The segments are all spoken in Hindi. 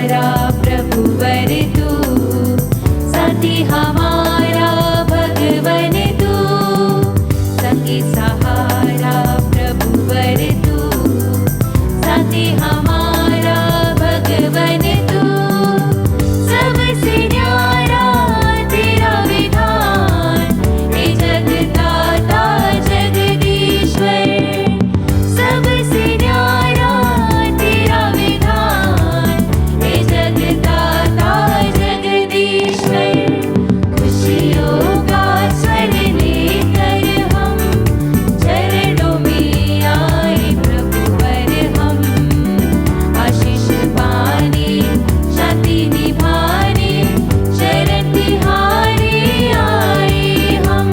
सहारा प्रभुवर तू, साथी हमारा भगवन तू, संगी सहारा प्रभुवर तू, साथी हमारा भगवन तू, सबसे न्यारा तेरा विधान, हे जगदाता जगदीश्वर, सबसे न्यारा तेरा विधान, हे जगदाता जगदीश्वर। खुशियों का स्वर लेकर हम चरणों में आए प्रभुवर हम, आशीष पाने शांति निभाने शरण तिहारे आए हम,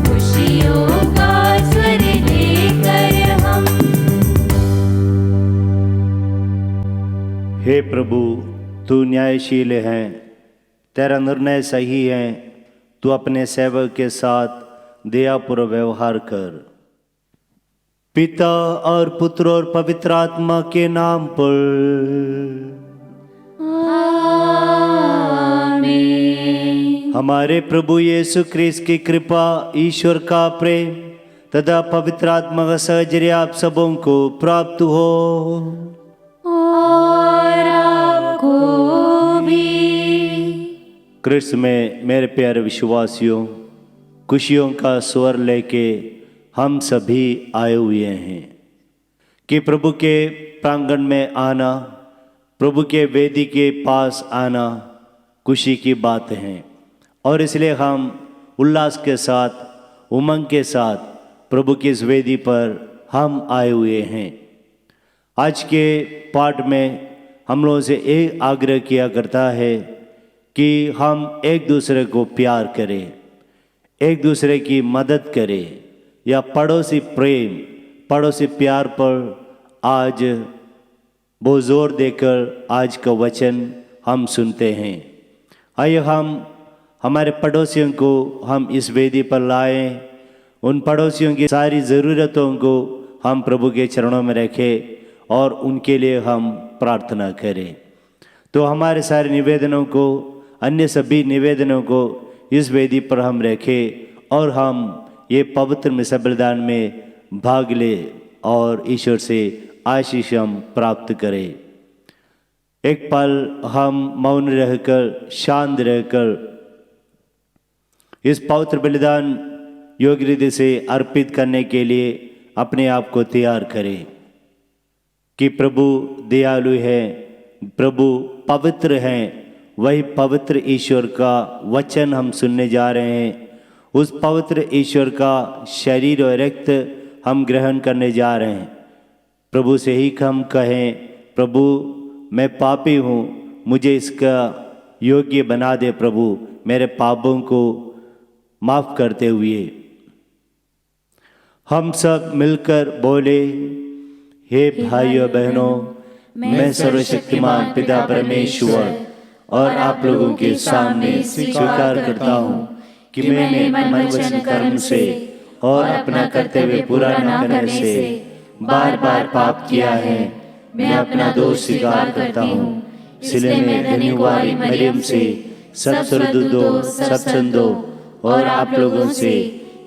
खुशियों का स्वर लेकर हम। हे प्रभु, तू न्यायशील है, तेरा निर्णय सही है। तू अपने सेवक के साथ दयापूर्वक व्यवहार कर। पिता और पुत्र और पवित्र आत्मा के नाम पर। आमीन। हमारे प्रभु यीशु ख्रिस्त की कृपा, ईश्वर का प्रेम तथा पवित्र आत्मा का सहचर्य आप सबों को प्राप्त हो। और आपको भी। कृष्ण में मेरे प्यारे विश्वासियों, खुशियों का स्वर लेके हम सभी आए हुए हैं कि प्रभु के प्रांगण में आना, प्रभु के वेदी के पास आना खुशी की बात है। और इसलिए हम उल्लास के साथ, उमंग के साथ प्रभु की इस वेदी पर हम आए हुए हैं। आज के पाठ में हम लोगों से एक आग्रह किया करता है कि हम एक दूसरे को प्यार करें, एक दूसरे की मदद करें, या पड़ोसी प्रेम, पड़ोसी प्यार पर आज बहुत जोर देकर आज का वचन हम सुनते हैं। आइए हम हमारे पड़ोसियों को हम इस वेदी पर लाएं, उन पड़ोसियों की सारी ज़रूरतों को हम प्रभु के चरणों में रखें और उनके लिए हम प्रार्थना करें। तो हमारे सारे निवेदनों को, अन्य सभी निवेदनों को इस वेदी पर हम रखें और हम ये पवित्र मिसा बलिदान में भाग ले और ईश्वर से आशीष हम प्राप्त करें। एक पल हम मौन रहकर, शांत रहकर इस पवित्र बलिदान योग्य रीति से अर्पित करने के लिए अपने आप को तैयार करें कि प्रभु दयालु है, प्रभु पवित्र हैं। वही पवित्र ईश्वर का वचन हम सुनने जा रहे हैं। उस पवित्र ईश्वर का शरीर और रक्त हम ग्रहण करने जा रहे हैं। प्रभु से ही हम कहें, प्रभु मैं पापी हूँ, मुझे इसका योग्य बना दे प्रभु, मेरे पापों को माफ़ करते हुए। हम सब मिलकर बोले, हे भाइयों बहनों, मैं सर्वशक्तिमान पिता परमेश्वर और आप लोगों के सामने स्वीकार करता हूँ कि मैंने मन वचन कर्म से और अपना कर्तव्य पूरा न करने से बार बार पाप किया है। मैं अपना दोष स्वीकार करता हूँ। इसलिए मैं धन्यवादी मरियम से, सब सुरदूतों, सब संतों और आप लोगों से,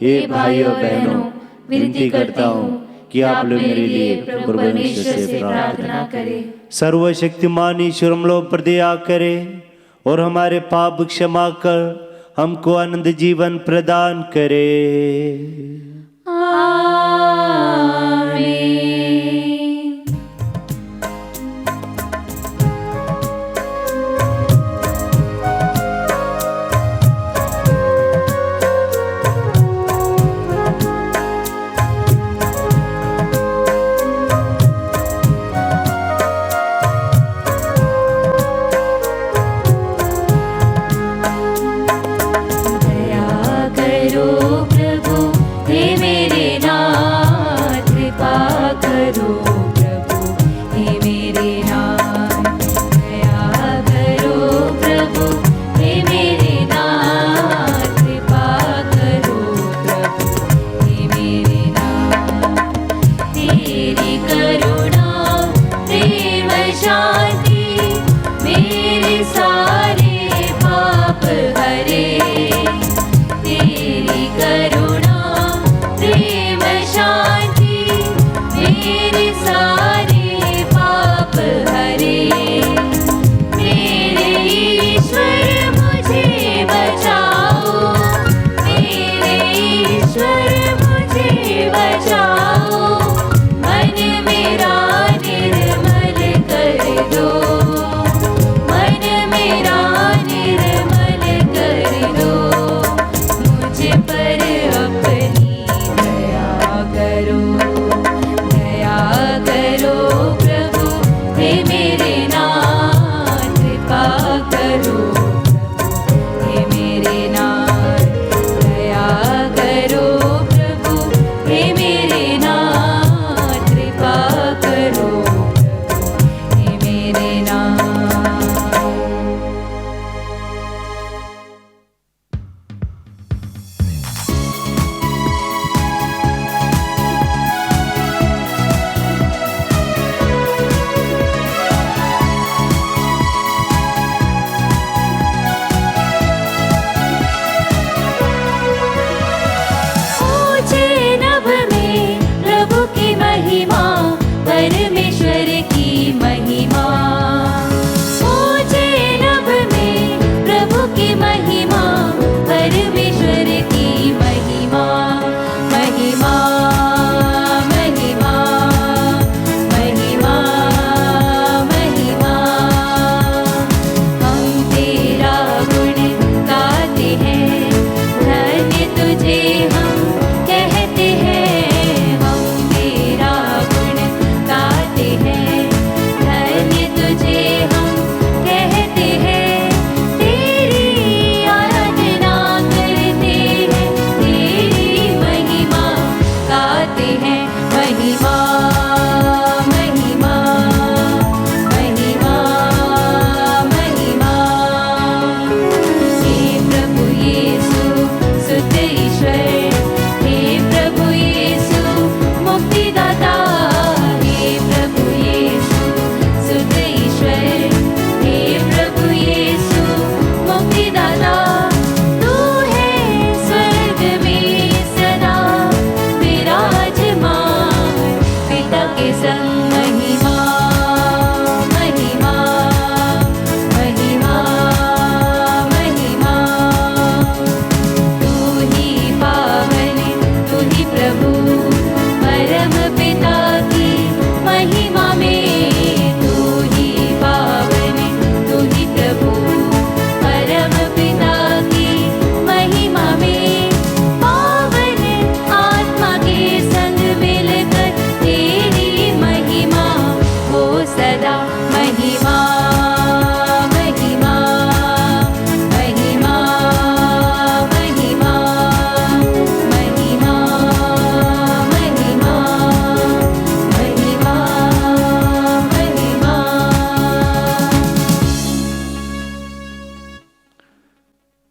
हे भाइयों बहनों, विनती करता हूँ कि आप लोग मेरे लिए प्रभु परमेश्वर से प्रार्थना करें। सर्वशक्तिमान ईश्वर हम लोग पर दया करे और हमारे पाप क्षमा कर हमको आनंद जीवन प्रदान करे। आमीन। दया करो प्रभु, हे मेरे नाथ,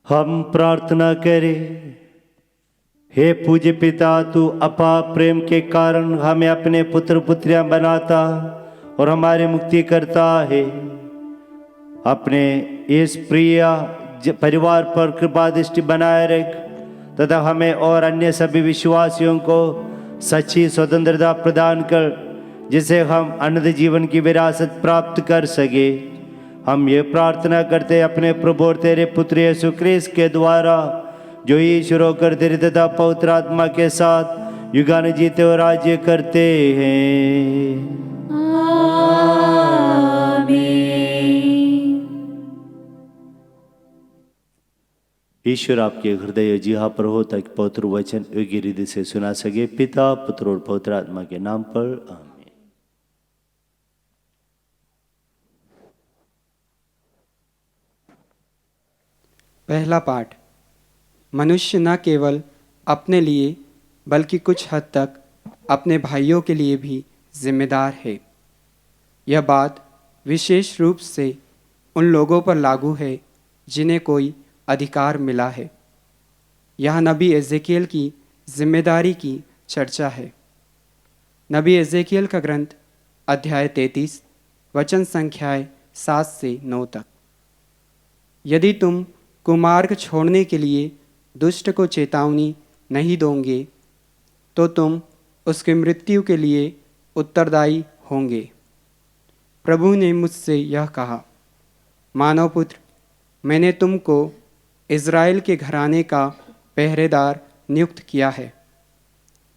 हम प्रार्थना करें। हे पूज्य पिता, तू अपार प्रेम के कारण हमें अपने पुत्र पुत्रियां बनाता और हमारे मुक्ति करता है। अपने इस प्रिय परिवार पर कृपा दृष्टि बनाए रख तथा हमें और अन्य सभी विश्वासियों को सच्ची स्वतंत्रता प्रदान कर, जिसे हम अनंत जीवन की विरासत प्राप्त कर सके। हम ये प्रार्थना करते अपने प्रभु और तेरे पुत्र यीशु क्रिस्त के द्वारा, जो ईश्वर होकर तेरे तथा पवित्र आत्मा के साथ युगान जीते और राज्य करते हैं। आमीन। ईश्वर आपके हृदय जिहा पर हो ताकि पवित्र वचन योग्य रीति से सुना सके। पिता, पुत्र और पवित्र आत्मा के नाम पर आमीन। पहला पाठ। मनुष्य न केवल अपने लिए बल्कि कुछ हद तक अपने भाइयों के लिए भी जिम्मेदार है। यह बात विशेष रूप से उन लोगों पर लागू है जिन्हें कोई अधिकार मिला है। यह नबी एजेकियल की जिम्मेदारी की चर्चा है। नबी एजेकियल का ग्रंथ अध्याय 33 वचन संख्याएँ 7 से 9 तक। यदि तुम कुमार्ग छोड़ने के लिए दुष्ट को चेतावनी नहीं दोगे तो तुम उसकी मृत्यु के लिए उत्तरदायी होंगे। प्रभु ने मुझसे यह कहा, मानव पुत्र, मैंने तुमको इज़राइल के घराने का पहरेदार नियुक्त किया है।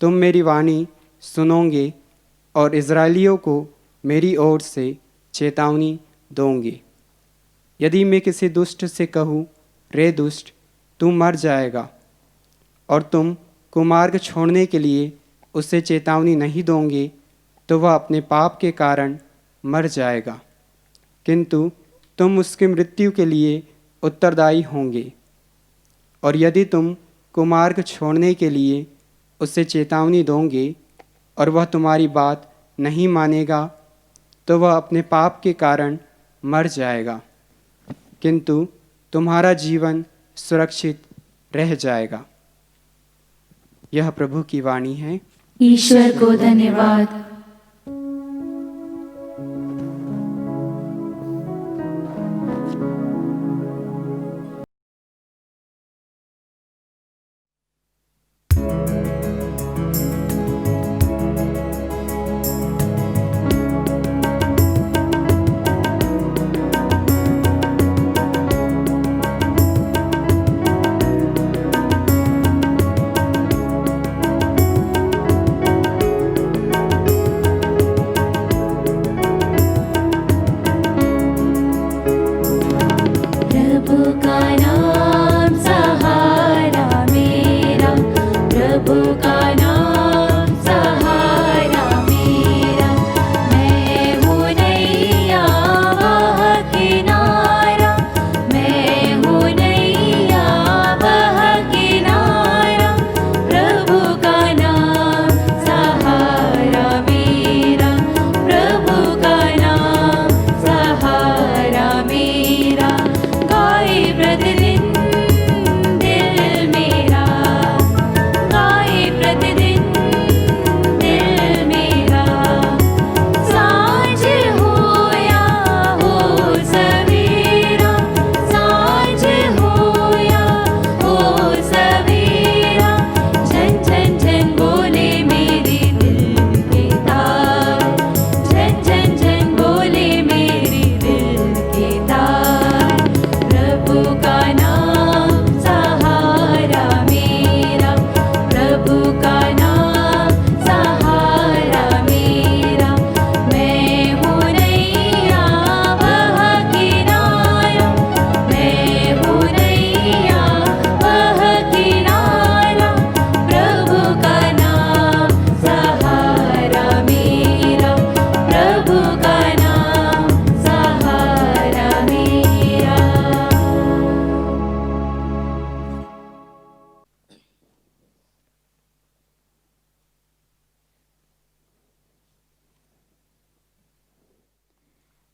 तुम मेरी वाणी सुनोगे और इज़राइलियों को मेरी ओर से चेतावनी दोगे। यदि मैं किसी दुष्ट से कहूँ, रे दुष्ट, तू मर जाएगा, और तुम कुमार्ग छोड़ने के लिए उसे चेतावनी नहीं दोगे, तो वह अपने पाप के कारण मर जाएगा, किंतु तुम उसकी मृत्यु के लिए उत्तरदायी होंगे। और यदि तुम कुमार्ग छोड़ने के लिए उसे चेतावनी दोगे और वह तुम्हारी बात नहीं मानेगा, तो वह अपने पाप के कारण मर जाएगा, किंतु तुम्हारा जीवन सुरक्षित रह जाएगा। यह प्रभु की वाणी है। ईश्वर को धन्यवाद।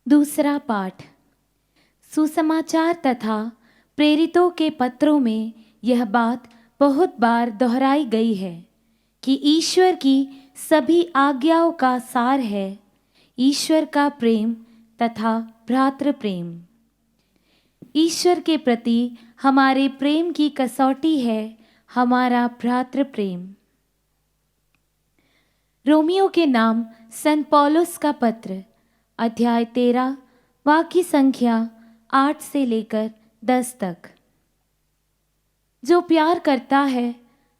दूसरा पाठ। सुसमाचार तथा प्रेरितों के पत्रों में यह बात बहुत बार दोहराई गई है कि ईश्वर की सभी आज्ञाओं का सार है ईश्वर का प्रेम तथा भ्रातृ प्रेम। ईश्वर के प्रति हमारे प्रेम की कसौटी है हमारा भ्रातृ प्रेम। रोमियो के नाम संत पौलुस का पत्र अध्याय 13 वाक्य संख्या 8 से लेकर 10 तक। जो प्यार करता है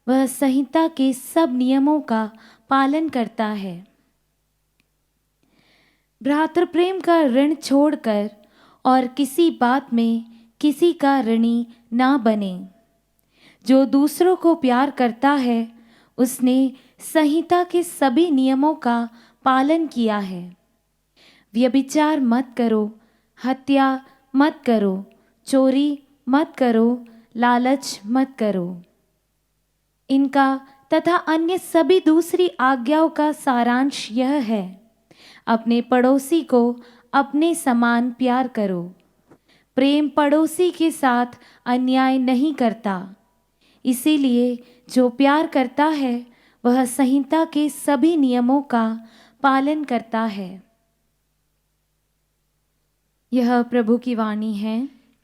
वह संहिता के सब नियमों का पालन करता है। भ्रातृ प्रेम का ऋण छोड़कर और किसी बात में किसी का ऋणी ना बने। जो दूसरों को प्यार करता है उसने संहिता के सभी नियमों का पालन किया है। व्यभिचार मत करो, हत्या मत करो, चोरी मत करो, लालच मत करो। इनका तथा अन्य सभी दूसरी आज्ञाओं का सारांश यह है, अपने पड़ोसी को अपने समान प्यार करो। प्रेम पड़ोसी के साथ अन्याय नहीं करता। इसीलिए जो प्यार करता है वह संहिता के सभी नियमों का पालन करता है। यह प्रभु की वाणी है।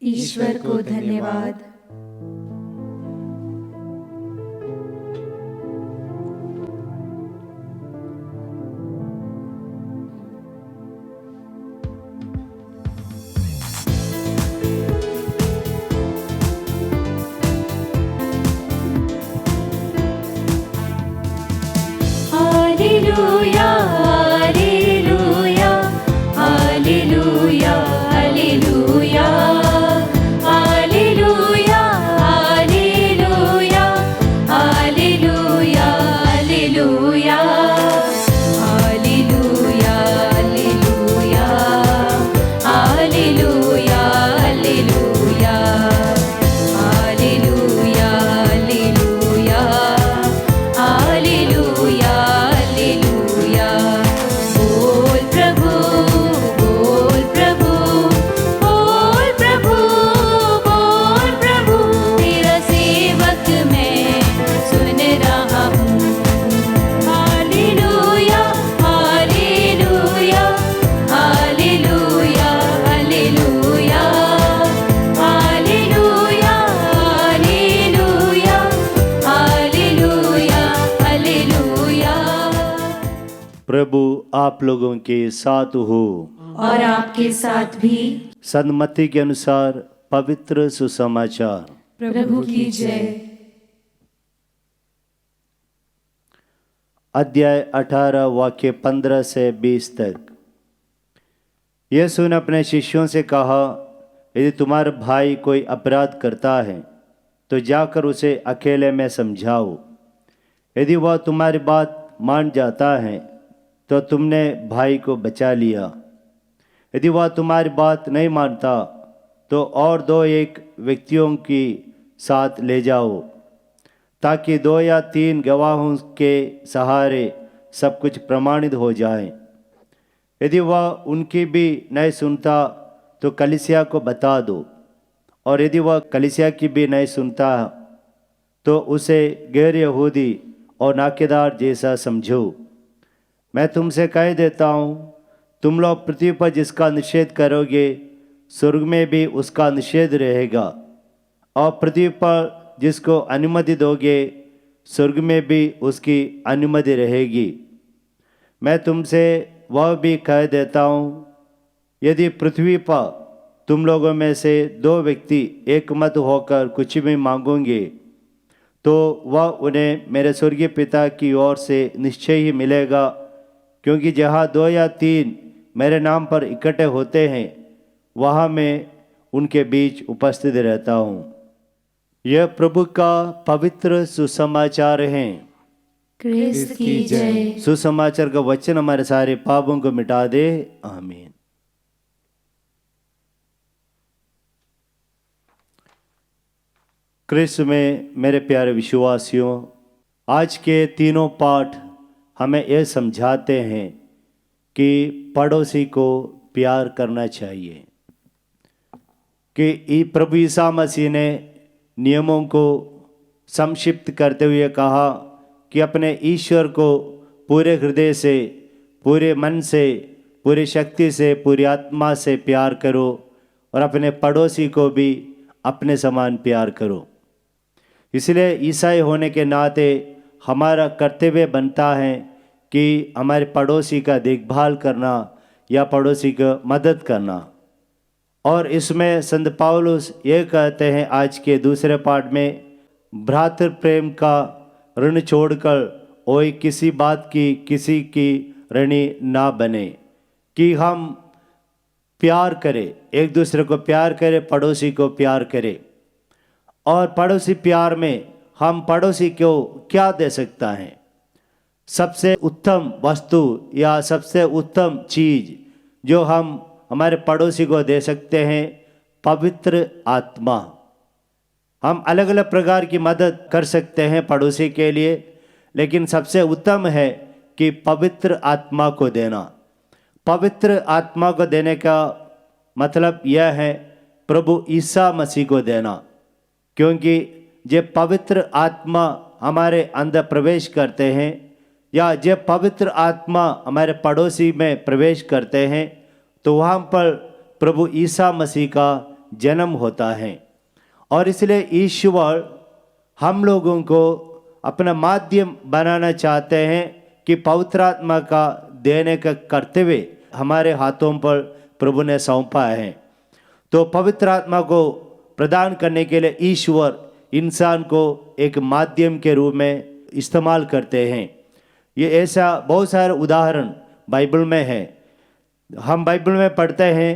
ईश्वर को धन्यवाद। Hallelujah, hallelujah, hallelujah, hallelujah, hallelujah, hallelujah, hallelujah, hallelujah, hallelujah, hallelujah, hallelujah, hallelujah, hallelujah, hallelujah, hallelujah। बोल प्रभु, बोल प्रभु, बोल प्रभु, बोल प्रभु, तेरा सेवक मैं सुन रहा हूँ। Hallelujah, hallelujah, hallelujah, hallelujah, hallelujah, hallelujah, hallelujah, hallelujah. प्रभु आप लोगों के साथ हो। और आपके साथ भी। सन्मति के अनुसार पवित्र सुसमाचार। प्रभु की जय। अध्याय 18 वाक्य 15 से 20 तक। यीशु ने अपने शिष्यों से कहा, यदि तुम्हारा भाई कोई अपराध करता है तो जाकर उसे अकेले में समझाओ। यदि वह तुम्हारी बात मान जाता है तो तुमने भाई को बचा लिया। यदि वह तुम्हारी बात नहीं मानता तो और 2-1 व्यक्तियों की साथ ले जाओ, ताकि 2 या 3 गवाहों के सहारे सब कुछ प्रमाणित हो जाए। यदि वह उनकी भी नहीं सुनता तो कलीसिया को बता दो, और यदि वह कलीसिया की भी नहीं सुनता तो उसे गैर यहूदी और नाकेदार जैसा समझो। मैं तुमसे कह देता हूँ, तुम लोग पृथ्वी पर जिसका निषेध करोगे स्वर्ग में भी उसका निषेध रहेगा, और पृथ्वी पर जिसको अनुमति दोगे स्वर्ग में भी उसकी अनुमति रहेगी। मैं तुमसे वह भी कह देता हूँ, यदि पृथ्वी पर तुम लोगों में से 2 व्यक्ति एकमत होकर कुछ भी मांगोगे तो वह उन्हें मेरे स्वर्गीय पिता की ओर से निश्चय ही मिलेगा। क्योंकि जहाँ 2 या 3 मेरे नाम पर इकट्ठे होते हैं वहाँ मैं उनके बीच उपस्थित रहता हूँ। यह प्रभु का पवित्र सुसमाचार है। क्रिस्त की जय। सुसमाचार का वचन हमारे सारे पापों को मिटा दे। आमीन। क्रिस्त में मेरे प्यारे विश्वासियों, आज के तीनों पाठ हमें यह समझाते हैं कि पड़ोसी को प्यार करना चाहिए। कि प्रभु ईसा मसीह ने नियमों को संक्षिप्त करते हुए कहा कि अपने ईश्वर को पूरे हृदय से, पूरे मन से, पूरी शक्ति से, पूरी आत्मा से प्यार करो और अपने पड़ोसी को भी अपने समान प्यार करो। इसलिए ईसाई होने के नाते हमारा कर्तव्य बनता है कि हमारे पड़ोसी का देखभाल करना या पड़ोसी को मदद करना। और इसमें संत पौलुस ये कहते हैं आज के दूसरे पाठ में, भ्रातृ प्रेम का ऋण छोड़कर कोई किसी बात की किसी की ऋणी ना बने, कि हम प्यार करें, एक दूसरे को प्यार करें, पड़ोसी को प्यार करें। और पड़ोसी प्यार में हम पड़ोसी को क्या दे सकता है? सबसे उत्तम वस्तु या सबसे उत्तम चीज जो हम हमारे पड़ोसी को दे सकते हैं, पवित्र आत्मा। हम अलग अलग प्रकार की मदद कर सकते हैं पड़ोसी के लिए, लेकिन सबसे उत्तम है कि पवित्र आत्मा को देना। पवित्र आत्मा को देने का मतलब यह है प्रभु ईसा मसीह को देना, क्योंकि जब पवित्र आत्मा हमारे अंदर प्रवेश करते हैं या जब पवित्र आत्मा हमारे पड़ोसी में प्रवेश करते हैं तो वहाँ पर प्रभु ईसा मसीह का जन्म होता है। और इसलिए ईश्वर हम लोगों को अपना माध्यम बनाना चाहते हैं कि पवित्र आत्मा का देने का कर्तव्य हमारे हाथों पर प्रभु ने सौंपा है। तो पवित्र आत्मा को प्रदान करने के लिए ईश्वर इंसान को एक माध्यम के रूप में इस्तेमाल करते हैं। ये ऐसा बहुत सारे उदाहरण बाइबल में है। हम बाइबल में पढ़ते हैं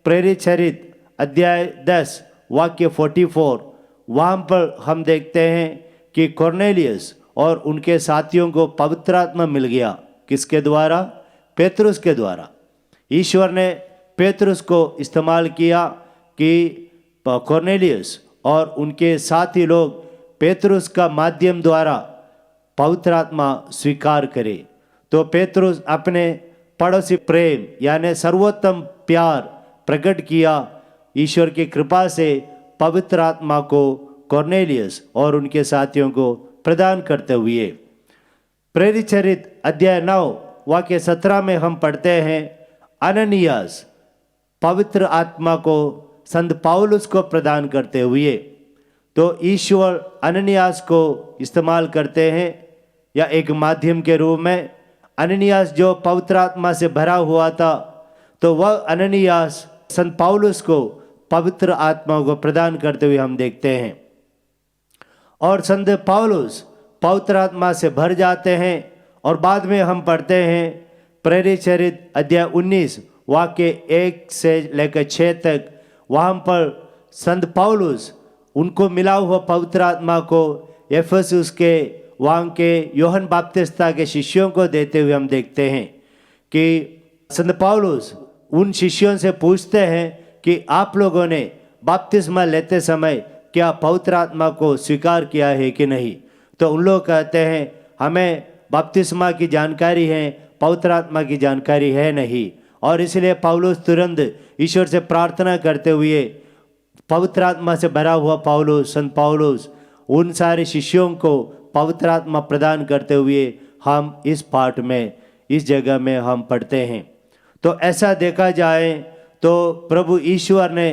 प्रेरित चरित्र अध्याय 10 वाक्य 44, वहाँ पर हम देखते हैं कि कॉर्नेलियस और उनके साथियों को पवित्र आत्मा मिल गया। किसके द्वारा? पेतरुस के द्वारा। ईश्वर ने पेतरुस को इस्तेमाल किया कि कॉर्नेलियस और उनके साथी लोग पेतरुस का माध्यम द्वारा पवित्र आत्मा स्वीकार करे। तो पेतरुस अपने पड़ोसी प्रेम यानी सर्वोत्तम प्यार प्रकट किया। ईश्वर की कृपा से पवित्र आत्मा को कॉर्नेलियस और उनके साथियों को प्रदान करते हुए। प्रेरित चरित्र अध्याय 9 वाक्य 17 में हम पढ़ते हैं, अननियास पवित्र आत्मा को संत पौलुस को प्रदान करते हुए। तो ईश्वर अननियास को इस्तेमाल करते हैं या एक माध्यम के रूप में। अननियास जो पवित्र आत्मा से भरा हुआ था, तो वह अननियास संत पौलुस को पवित्र आत्मा को प्रदान करते हुए हम देखते हैं। और संत पौलुस पवित्र आत्मा से भर जाते हैं। और बाद में हम पढ़ते हैं प्रेरित चरित्र अध्याय 19 वाक्य 1 से लेकर 6 तक, वहाँ पर संत पौलुस उनको मिला हुआ पवित्र आत्मा को एफेसुस के वहाँ के यूहन्ना बपतिस्ता के शिष्यों को देते हुए हम देखते हैं कि संत पौलुस उन शिष्यों से पूछते हैं कि आप लोगों ने बपतिस्मा लेते समय क्या पवित्र आत्मा को स्वीकार किया है कि नहीं? तो उन लोग कहते हैं हमें बपतिस्मा की जानकारी है, पवित्र आत्मा की जानकारी है नहीं। और इसलिए पौलुस तुरंत ईश्वर से प्रार्थना करते हुए पवित्र आत्मा से भरा हुआ पौलुस, संत पौलुस उन सारे शिष्यों को पवित्र आत्मा प्रदान करते हुए हम इस पाठ में, इस जगह में हम पढ़ते हैं। तो ऐसा देखा जाए तो प्रभु ईश्वर ने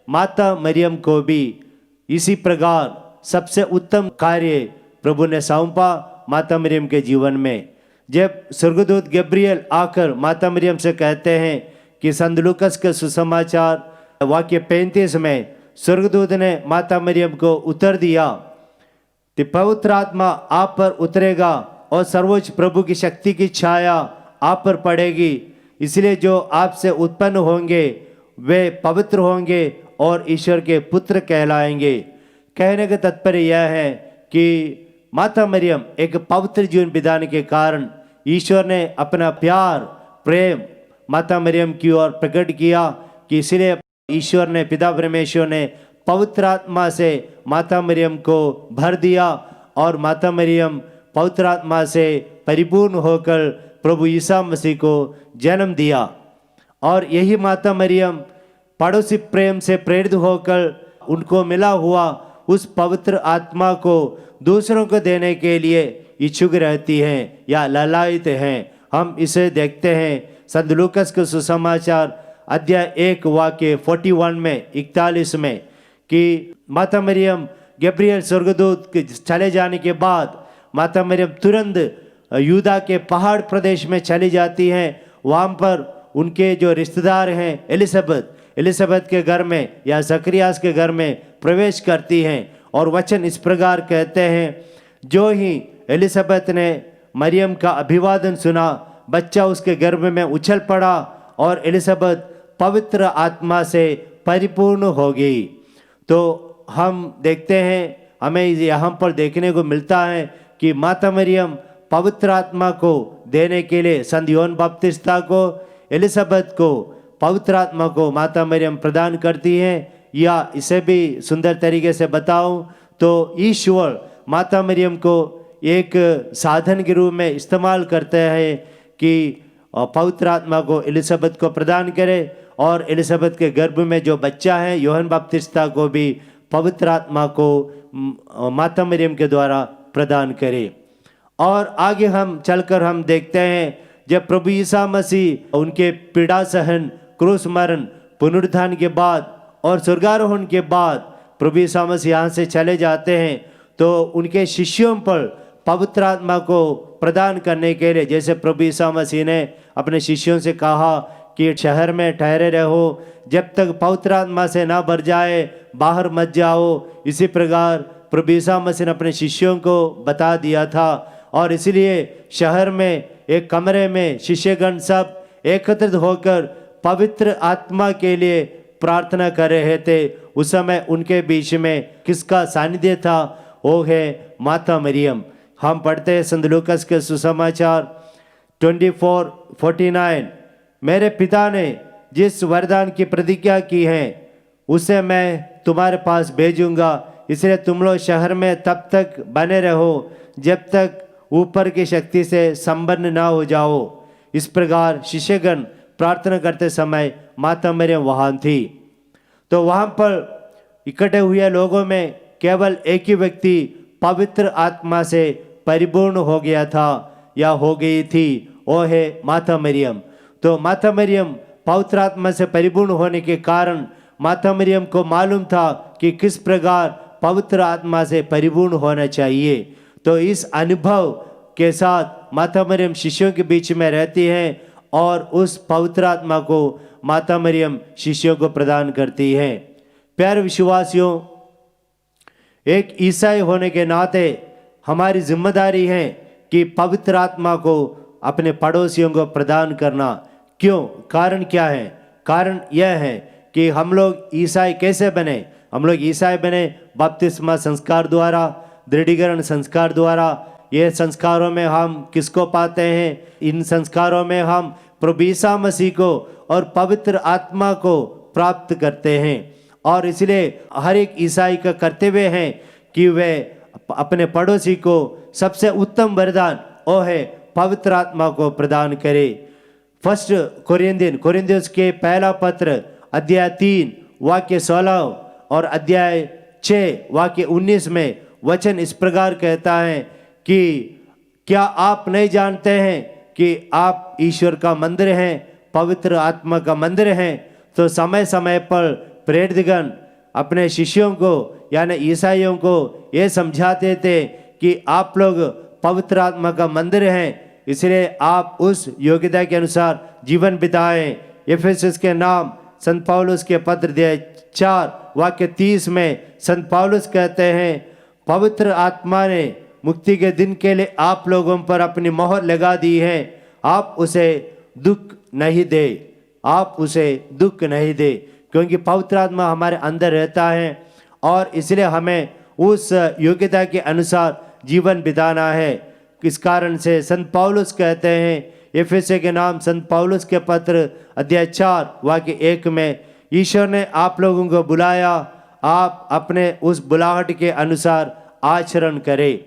माता मरियम को भी इसी प्रकार सबसे उत्तम कार्य प्रभु ने सौंपा माता मरियम के जीवन में। जब स्वर्गदूत गब्रियल आकर माता मरियम से कहते हैं कि संत लूकस के सुसमाचार वाक्य 35 में स्वर्गदूत ने माता मरियम को उत्तर दिया कि पवित्र आत्मा आप पर उतरेगा और सर्वोच्च प्रभु की शक्ति की छाया आप पर पड़ेगी, इसलिए जो आपसे उत्पन्न होंगे वे पवित्र होंगे और ईश्वर के पुत्र कहलाएंगे। कहने का तात्पर्य यह है कि माता मरियम एक पवित्र जीवन बिताने के कारण ईश्वर ने अपना प्यार प्रेम माता मरियम की ओर प्रकट किया कि इसलिए ईश्वर ने, पिता परमेश्वर ने पवित्र आत्मा से माता मरियम को भर दिया और माता मरियम पवित्र आत्मा से परिपूर्ण होकर प्रभु ईसा मसीह को जन्म दिया। और यही माता मरियम पड़ोसी प्रेम से प्रेरित होकर उनको मिला हुआ उस पवित्र आत्मा को दूसरों को देने के लिए इच्छुक रहती हैं या ललायित हैं। हम इसे देखते हैं संत लूकस के सुसमाचार अध्याय 1 वाक्य 41 में 41 में कि माता मरियम गब्रियल स्वर्गदूत के चले जाने के बाद माता मरियम तुरंत यूदा के पहाड़ प्रदेश में चली जाती हैं। वहाँ पर उनके जो रिश्तेदार हैं एलिसबेथ के घर में या जकरियास के घर में प्रवेश करती हैं। और वचन इस प्रकार कहते हैं, जो ही एलिसबेथ ने मरियम का अभिवादन सुना, बच्चा उसके गर्भ में उछल पड़ा और एलिसबेथ पवित्र आत्मा से परिपूर्ण हो गई। तो हम देखते हैं, हमें यहाँ पर देखने को मिलता है कि माता मरियम पवित्र आत्मा को देने के लिए संत योहन बपतिस्ता को, एलिसबेथ को पवित्र आत्मा को माता मरियम प्रदान करती हैं। या इसे भी सुंदर तरीके से बताऊं तो ईश्वर माता मरियम को एक साधन के रूप में इस्तेमाल करते हैं कि पवित्र आत्मा को एलिसबेथ को प्रदान करे और एलिसबेथ के गर्भ में जो बच्चा है योहन बपतिस्ता को भी पवित्र आत्मा को माता मरियम के द्वारा प्रदान करे। और आगे हम चलकर हम देखते हैं जब प्रभु यीशु मसीह उनके पीड़ा सहन, क्रूस मरण, पुनरुत्थान के बाद और स्वर्गारोहण के बाद प्रभु यीशु मसीह यहाँ से चले जाते हैं, तो उनके शिष्यों पर पवित्र आत्मा को प्रदान करने के लिए, जैसे प्रभु यीशु मसीह ने अपने शिष्यों से कहा कि शहर में ठहरे रहो जब तक पवित्र आत्मा से ना भर जाए, बाहर मत जाओ। इसी प्रकार प्रभु यीशु मसीह ने अपने शिष्यों को बता दिया था और इसलिए शहर में एक कमरे में शिष्यगण सब एकत्रित होकर पवित्र आत्मा के लिए प्रार्थना कर रहे थे। उस समय उनके बीच में किसका सानिध्य था? वो है माता मरियम। हम पढ़ते हैं संत लूकस के सुसमाचार 24:49, मेरे पिता ने जिस वरदान की प्रतिज्ञा की है उसे मैं तुम्हारे पास भेजूंगा, इसलिए तुम लोग शहर में तब तक बने रहो जब तक ऊपर की शक्ति से संपन्न ना हो जाओ। इस प्रकार शिष्यगण प्रार्थना करते समय माता मरियम वहाँ थी। तो वहाँ पर इकट्ठे हुए लोगों में केवल एक ही व्यक्ति पवित्र आत्मा से परिपूर्ण हो गया था या हो गई थी, वो है माता मरियम। तो माता मरियम पवित्र आत्मा से परिपूर्ण होने के कारण माता मरियम को मालूम था कि किस प्रकार पवित्र आत्मा से परिपूर्ण होना चाहिए। तो इस अनुभव के साथ माता मरियम शिष्यों के बीच में रहती हैं और उस पवित्र आत्मा को माता मरियम शिष्यों को प्रदान करती हैं। प्यारे विश्वासियों, एक ईसाई होने के नाते हमारी जिम्मेदारी है कि पवित्र आत्मा को अपने पड़ोसियों को प्रदान करना। क्यों? कारण क्या है? कारण यह है कि हम लोग ईसाई कैसे बने? हम लोग ईसाई बने बपतिस्मा संस्कार द्वारा, दृढ़ीकरण संस्कार द्वारा। ये संस्कारों में हम किसको पाते हैं? इन संस्कारों में हम प्रभु यीशु मसीह को और पवित्र आत्मा को प्राप्त करते हैं। और इसलिए हर एक ईसाई का कर्तव्य है कि वे अपने पड़ोसी को सबसे उत्तम वरदान वो है पवित्र आत्मा को प्रदान करे। फर्स्ट कोरिन्थियंस के पहला पत्र अध्याय 3 वाक्य 16 और अध्याय 6 वाक्य 19 में वचन इस प्रकार कहता है कि क्या आप नहीं जानते हैं कि आप ईश्वर का मंदिर हैं, पवित्र आत्मा का मंदिर हैं? तो समय समय पर प्रेरितगण अपने शिष्यों को यानी ईसाइयों को ये समझाते थे कि आप लोग पवित्र आत्मा का मंदिर हैं, इसलिए आप उस योग्यता के अनुसार जीवन बिताएं। एफेसस के नाम संत पौलुस के पत्र अध्याय 4 वाक्य 30 में संत पौलुस कहते हैं, पवित्र आत्मा ने मुक्ति के दिन के लिए आप लोगों पर अपनी मोहर लगा दी है, आप उसे दुख नहीं दे, आप उसे दुख नहीं दे, क्योंकि पवित्र आत्मा हमारे अंदर रहता है और इसलिए हमें उस योग्यता के अनुसार जीवन बिताना है। इस कारण से संत पौलुस कहते हैं, एफेसस के नाम संत पौलुस के पत्र अध्याय 4 वाक्य 1 में, ईश्वर ने आप लोगों को बुलाया, आप अपने उस बुलाहट के अनुसार आचरण करें।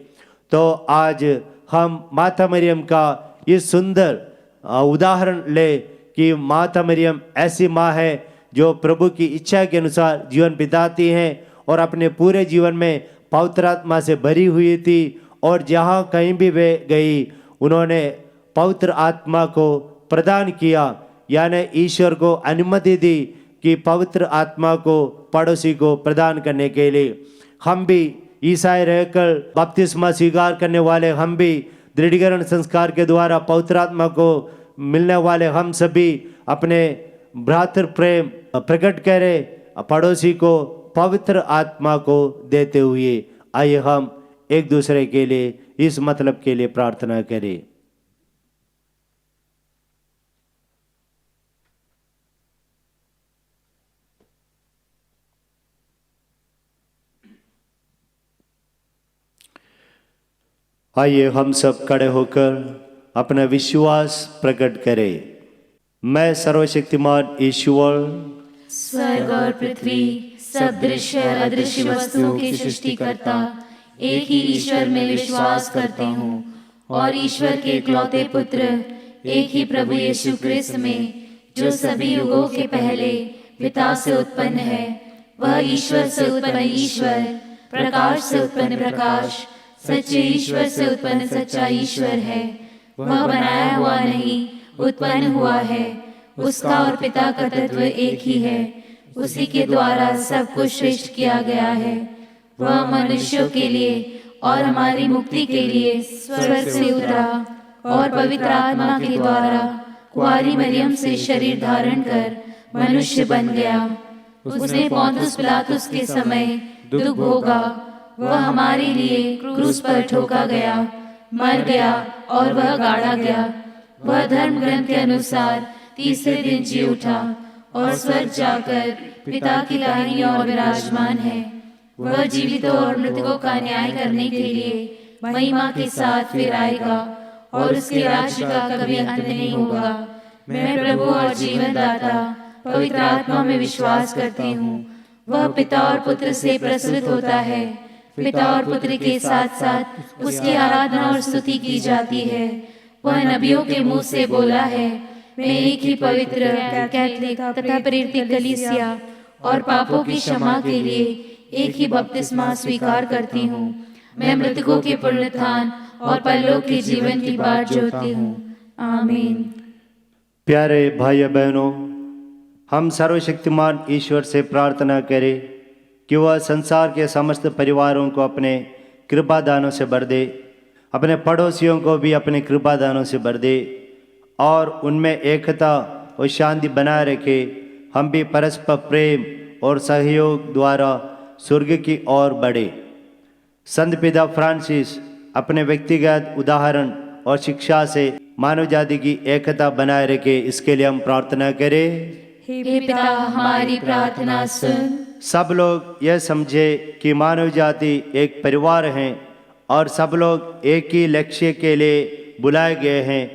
तो आज हम माता मरियम का ये सुंदर उदाहरण ले कि माता मरियम ऐसी माँ है जो प्रभु की इच्छा के अनुसार जीवन बिताती हैं और अपने पूरे जीवन में पवित्र आत्मा से भरी हुई थी, और जहाँ कहीं भी वे गई उन्होंने पवित्र आत्मा को प्रदान किया, यानी ईश्वर को अनुमति दी कि पवित्र आत्मा को पड़ोसी को प्रदान करने के लिए। हम भी ईसाई रहकर बपतिस्मा स्वीकार करने वाले, हम भी दृढ़ीकरण संस्कार के द्वारा पवित्र आत्मा को मिलने वाले हम सभी अपने भ्रातृ प्रेम प्रकट करें, पड़ोसी को पवित्र आत्मा को देते हुए। आइए हम एक दूसरे के लिए इस मतलब के लिए प्रार्थना करें। आइए हम सब खड़े होकर अपना विश्वास प्रकट करें। मैं सर्वशक्तिमान ईश्वर, स्वर्ग और पृथ्वी सब दृश्य और अदृश्य वस्तुओं की सृष्टिकर्ता एक ही ईश्वर में विश्वास करती हूँ, और ईश्वर के इकलौते पुत्र एक ही प्रभु यीशु क्रिस्त में, जो सभी युगों के पहले पिता से उत्पन्न है, वह ईश्वर से उत्पन्न ईश्वर, प्रकाश से उत्पन्न प्रकाश, सच्चे ईश्वर से उत्पन्न सच्चा ईश्वर है। वह बनाया हुआ नहीं, उत्पन्न हुआ है। उसका और पिता का तत्व एक ही है। उसी के द्वारा सब कुछ सृष्टि किया गया है। वह मनुष्यों के लिए और हमारी मुक्ति के लिए स्वर्ग से उतरा और पवित्र आत्मा के द्वारा कुंवारी मरियम से शरीर धारण कर मनुष्य बन गया। उसने पोंतुस पिलातुस के समय दुख भोगा। वह हमारे लिए क्रूस पर ठोका गया, मर गया और वह गाड़ा गया। वह धर्म ग्रंथ के अनुसार तीसरे दिन जी उठा और स्वर्ग जाकर पिता की दाहिनी ओर विराजमान है। वह जीवितों और मृतकों का न्याय करने के लिए महिमा के साथ फिर आएगा, और उसके राज्य का कभी अंत नहीं होगा। मैं प्रभु और जीवन दाता पवित्र आत्मा में विश्वास करती हूँ। वह पिता और पुत्र से प्रसूत होता है। पिता और पुत्र के साथ साथ उसकी आराधना और स्तुति की जाती है। वह नबियों के मुंह से बोला है, मैं एक ही पवित्र कैथोलिक तथा प्रेरित कलीसिया और पापों की क्षमा के लिए एक ही बपतिस्मा स्वीकार करती हूँ। मैं मृतकों के पुनरुत्थान और परलोक के जीवन की बाट जोहती हूँ। आमीन। प्यारे भाइयों बहनों, हम सर्वशक्तिमान ईश्वर से प्रार्थना करें कि वह संसार के समस्त परिवारों को अपने कृपा दानों से भर दे, अपने पड़ोसियों को भी अपने कृपा दानों से भर दे, और उनमें एकता और शांति बनाए रखे। हम भी परस्पर प्रेम और सहयोग द्वारा स्वर्ग की ओर बढ़े। संत पिता फ्रांसिस अपने व्यक्तिगत उदाहरण और शिक्षा से मानव जाति की एकता बनाए रखे, इसके लिए हम प्रार्थना करें। हे पिता, हमारी प्रार्थना सुन। सब लोग यह समझे कि मानव जाति एक परिवार है और सब लोग एक ही लक्ष्य के लिए बुलाए गए हैं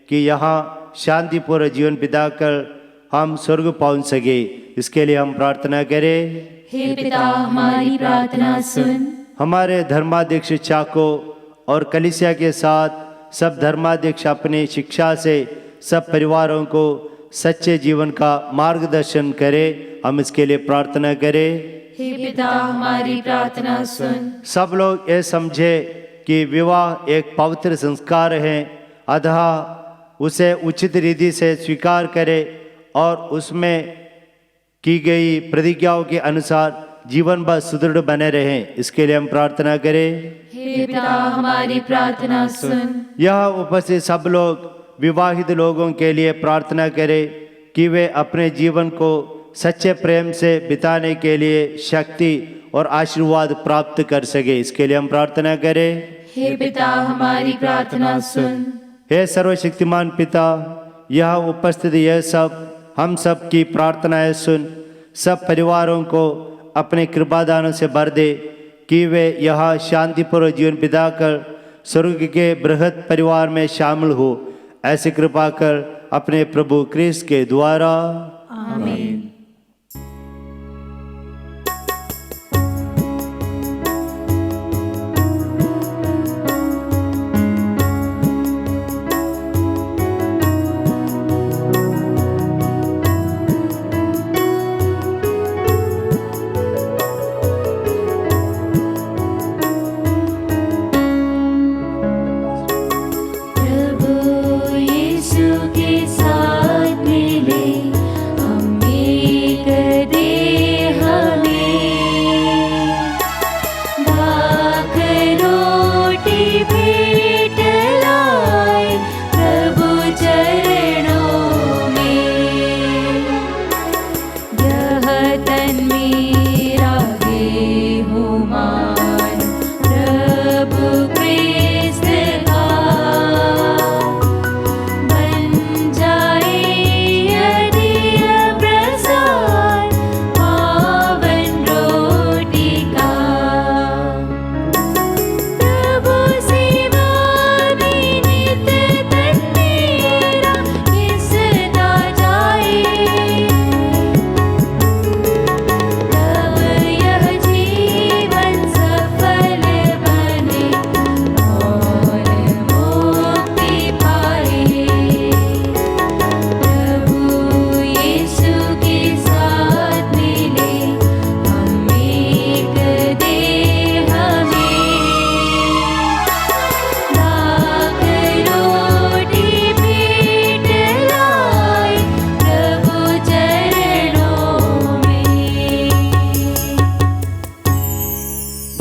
कि यहाँ शांतिपूर्ण जीवन बिताकर हम स्वर्ग पहुँच सके। इसके लिए हम प्रार्थना करें। हे पिता, हमारी प्रार्थना सुन। हमारे धर्माध्यक्ष चाको और कलीसिया के साथ सब धर्माध्यक्ष अपनी शिक्षा से सब परिवारों को सच्चे जीवन का मार्गदर्शन करें। हम इसके लिए प्रार्थना करें। हे पिता, हमारी प्रार्थना सुन। सब लोग ये समझे कि विवाह एक पवित्र संस्कार है, अतः उसे उचित रीति से स्वीकार करें और उसमें की गई प्रतिज्ञाओं के अनुसार जीवन भर सुदृढ़ बने रहें। इसके लिए हम प्रार्थना करें। हे पिता, हमारी प्रार्थना सुन। यह उपस्थित सब लोग विवाहित लोगों के लिए प्रार्थना करें कि वे अपने जीवन को सच्चे प्रेम से बिताने के लिए शक्ति और आशीर्वाद प्राप्त कर सके। इसके लिए हम प्रार्थना करें। हे पिता, हमारी प्रार्थना सुन। हे सर्वशक्तिमान पिता, यह उपस्थित यह सब हम सब की प्रार्थनाएं सुन। सब परिवारों को अपने कृपादानों से भर दे कि वे यहाँ शांतिपूर्ण जीवन बिताकर स्वर्ग के बृहद परिवार में शामिल हो। ऐसी कृपा कर अपने प्रभु क्रिस्त के द्वारा। आमीन।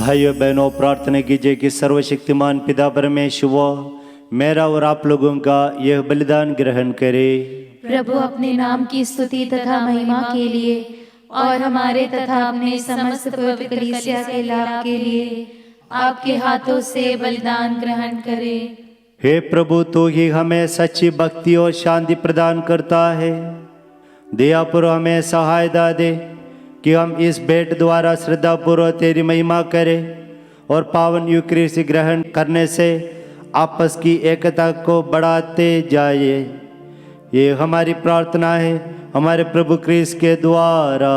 भाइयों बहनों, प्रार्थना कीजिए कि सर्वशक्तिमान पिता परमेश्वर मेरा और आप लोगों का यह बलिदान ग्रहण करे। प्रभु अपने नाम की स्तुति तथा महिमा के लिए और हमारे तथा अपने समस्त पवित्र कलीसिया के लाभ के लिए आपके हाथों से बलिदान ग्रहण करे। हे प्रभु, तो ही हमें सच्ची भक्ति और शांति प्रदान करता है। दयापूर्वक हमें सहायता दे कि हम इस भेंट द्वारा श्रद्धापूर्वक तेरी महिमा करें और पावन यूक्रिस्ट ग्रहण करने से आपस की एकता को बढ़ाते जाए। ये हमारी प्रार्थना है हमारे प्रभु क्रिस्त के द्वारा।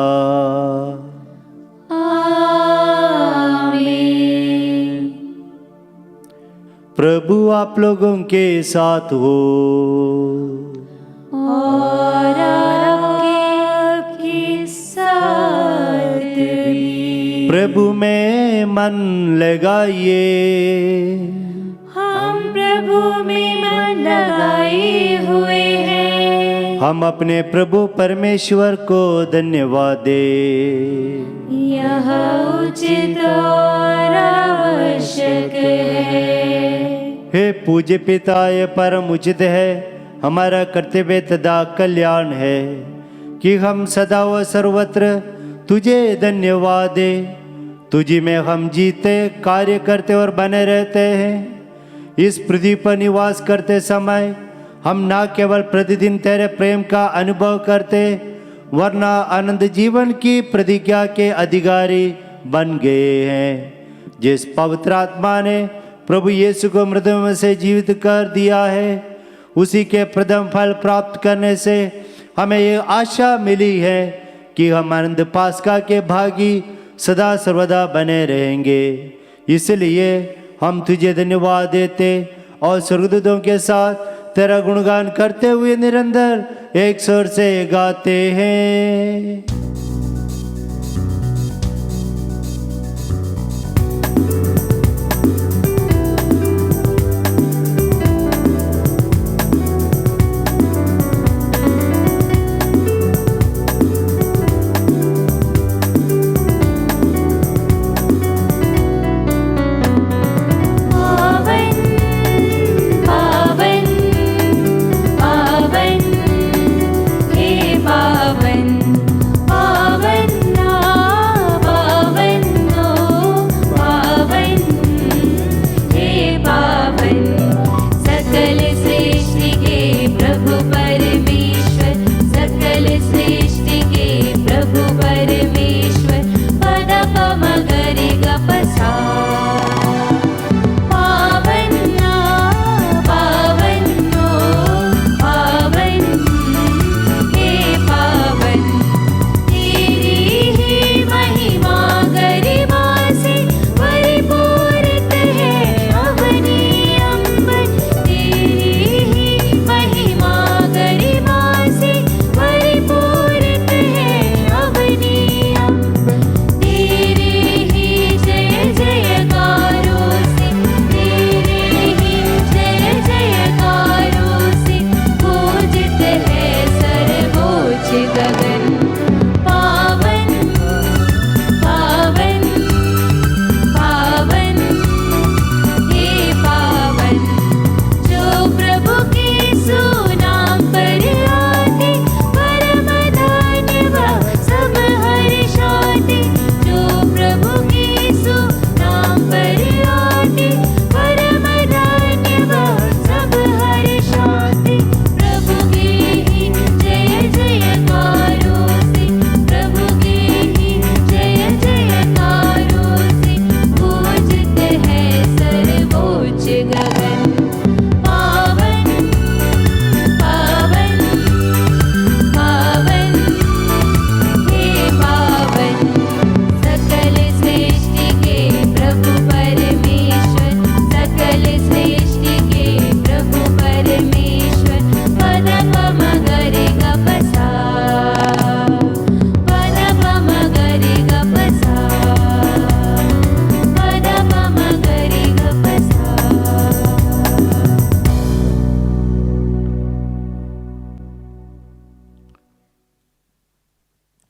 आमीन। प्रभु आप लोगों के साथ हो और आपके साथ भी। प्रभु में मन लगाइए। हम प्रभु में मन लगाए हुए हैं। हम अपने प्रभु परमेश्वर को धन्यवाद दे। यह उचित और आवश्यक है। हे पूज्य पिता, ये परम उचित है, हमारा कर्तव्य तथा कल्याण है कि हम सदा व सर्वत्र तुझे धन्यवाद दे। तुझी में हम जीते, कार्य करते और बने रहते हैं। इस पृथ्वी पर निवास करते समय हम न केवल प्रतिदिन तेरे प्रेम का अनुभव करते, वरना आनंद जीवन की प्रतिज्ञा के अधिकारी बन गए हैं। जिस पवित्र आत्मा ने प्रभु यीशु को मृत्यु में से जीवित कर दिया है, उसी के प्रथम फल प्राप्त करने से हमें ये आशा मिली है कि हम आनंद पास्का के भागी सदा सर्वदा बने रहेंगे। इसलिए हम तुझे धन्यवाद देते और स्वर्गदूतों के साथ तेरा गुणगान करते हुए निरंतर एक स्वर से गाते हैं।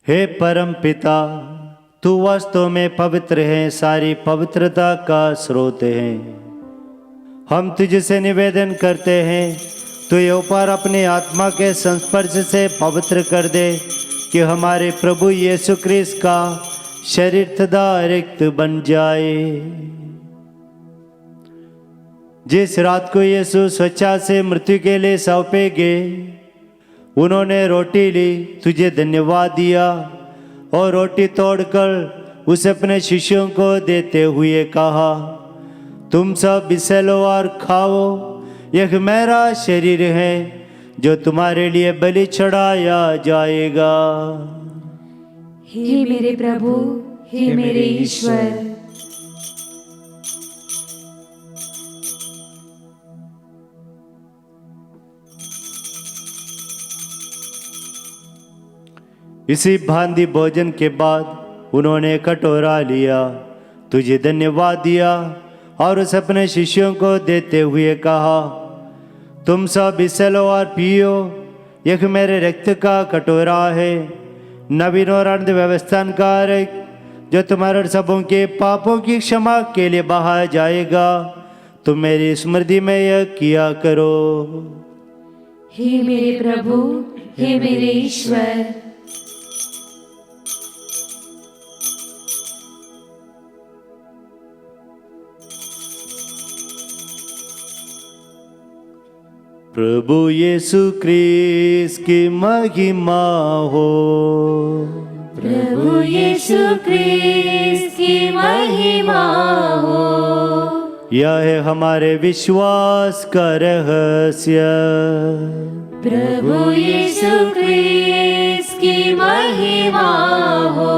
हे परम पिता, तू वास्तव में पवित्र है, सारी पवित्रता का स्रोत है। हम तुझसे निवेदन करते हैं, तू ये ऊपर अपनी आत्मा के संस्पर्श से पवित्र कर दे कि हमारे प्रभु यीशु क्रिस्त का शरीर सदा रिक्त बन जाए। जिस रात को यीशु स्वेच्छा से मृत्यु के लिए सौंपे गए, उन्होंने रोटी ली, तुझे धन्यवाद दिया और रोटी तोड़कर उसे अपने शिष्यों को देते हुए कहा, तुम सब इसे लो और खाओ, यह मेरा शरीर है जो तुम्हारे लिए बलि चढ़ाया जाएगा। हे मेरे प्रभु, हे मेरे ईश्वर। इसी भांति भोजन के बाद उन्होंने कटोरा लिया, तुझे धन्यवाद दिया और उसे अपने शिष्यों को देते हुए कहा, तुम सब इसे लो और पियो, यह मेरे रक्त का कटोरा है, नवीन और अनंत व्यवस्था का रक्त जो तुम्हारे और सबों के पापों की क्षमा के लिए बहाया जाएगा। तुम मेरी स्मृति में यह किया करो। हे मेरे प्रभु, हे मेरे ईश्वर। प्रभु यीशु क्रिस्त की महिमा हो। प्रभु यीशु क्रिस्त की महिमा हो। यह है हमारे विश्वास का रहस्य। प्रभु यीशु क्रिस्त की महिमा हो।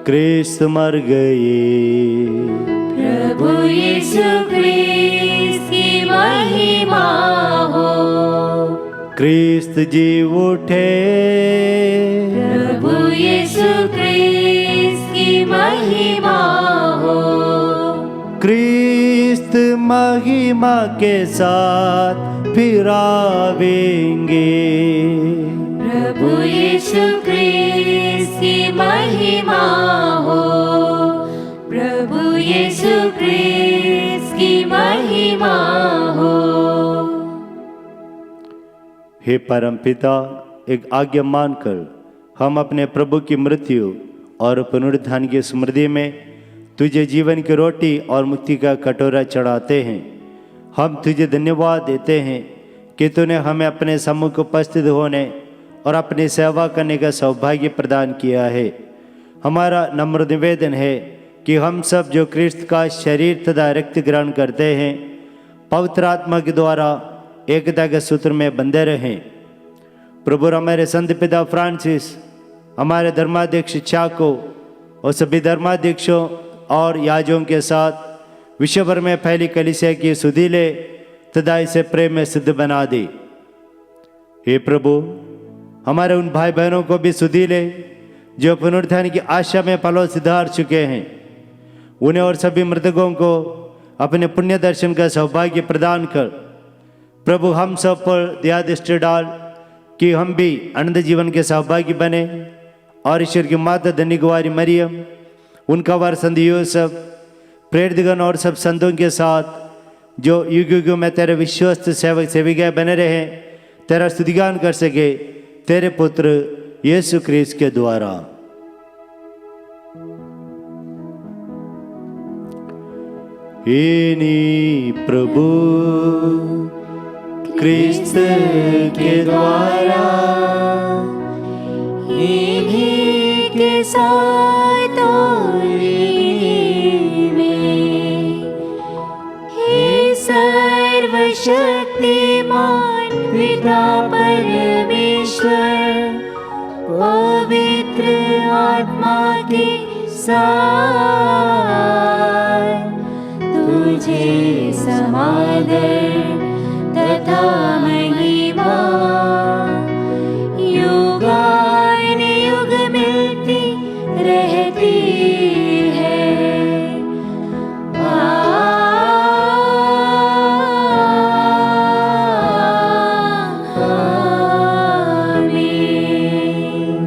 क्रिस्त मर गए। प्रभु यीशु क्रिस्त की महिमा हो। क्रिस्त जी उठे। प्रभु यीशु क्रिस्त की महिमा हो। क्रिस्त महिमा के साथ फिर आवेंगे। प्रभु यीशु क्रिस्त की महिमा हो। प्रभु यीशु क्रिस्त की महिमा हो। हे परमपिता, एक आज्ञा मानकर हम अपने प्रभु की मृत्यु और पुनरुत्थान की स्मृति में तुझे जीवन की रोटी और मुक्ति का कटोरा चढ़ाते हैं। हम तुझे धन्यवाद देते हैं कि तूने हमें अपने सम्मुख उपस्थित होने और अपनी सेवा करने का सौभाग्य प्रदान किया है। हमारा नम्र निवेदन है कि हम सब जो क्रिस्त का शरीर तथा रक्त ग्रहण करते हैं, पवित्र आत्मा के द्वारा एकता के सूत्र में बंधे रहें। प्रभु हमारे संत पिता फ्रांसिस, हमारे धर्माध्यक्ष चाको और सभी धर्माध्यक्षों और याजों के साथ विश्व भर में फैली कलीसिया की सुधि ले तथा इसे प्रेम में सिद्ध बना दे। हे प्रभु, हमारे उन भाई बहनों को भी सुधि ले जो पुनरुत्थान की आशा में पलों से धार चुके हैं। उन्हें और सभी मृतकों को अपने पुण्य दर्शन का सौभाग्य प्रदान कर। प्रभु, हम सब पर दया दृष्टि डाल कि हम भी अनंत जीवन के सौभाग्य बने और ईश्वर की माता धन्य कुंवारी मरियम, उनका वर संत यूसुफ, प्रेरितगण और सब संतों के साथ जो युग युग में तेरे विश्वस्त सेवक सेविकाएं बने रहे, तेरा स्तुतिगान कर सके तेरे पुत्र यीशु क्रिस्त के द्वारा। इन्हीं प्रभु क्रिस्त के द्वारा, इन्हीं के साथ और इन्हीं में, हे सर्वशक्तिमान पिता परमेश्वर, पवित्र आत्मा के साथ तुझे समादर तथा महिमा युगानुयुग मिलती रहती है। आमीन।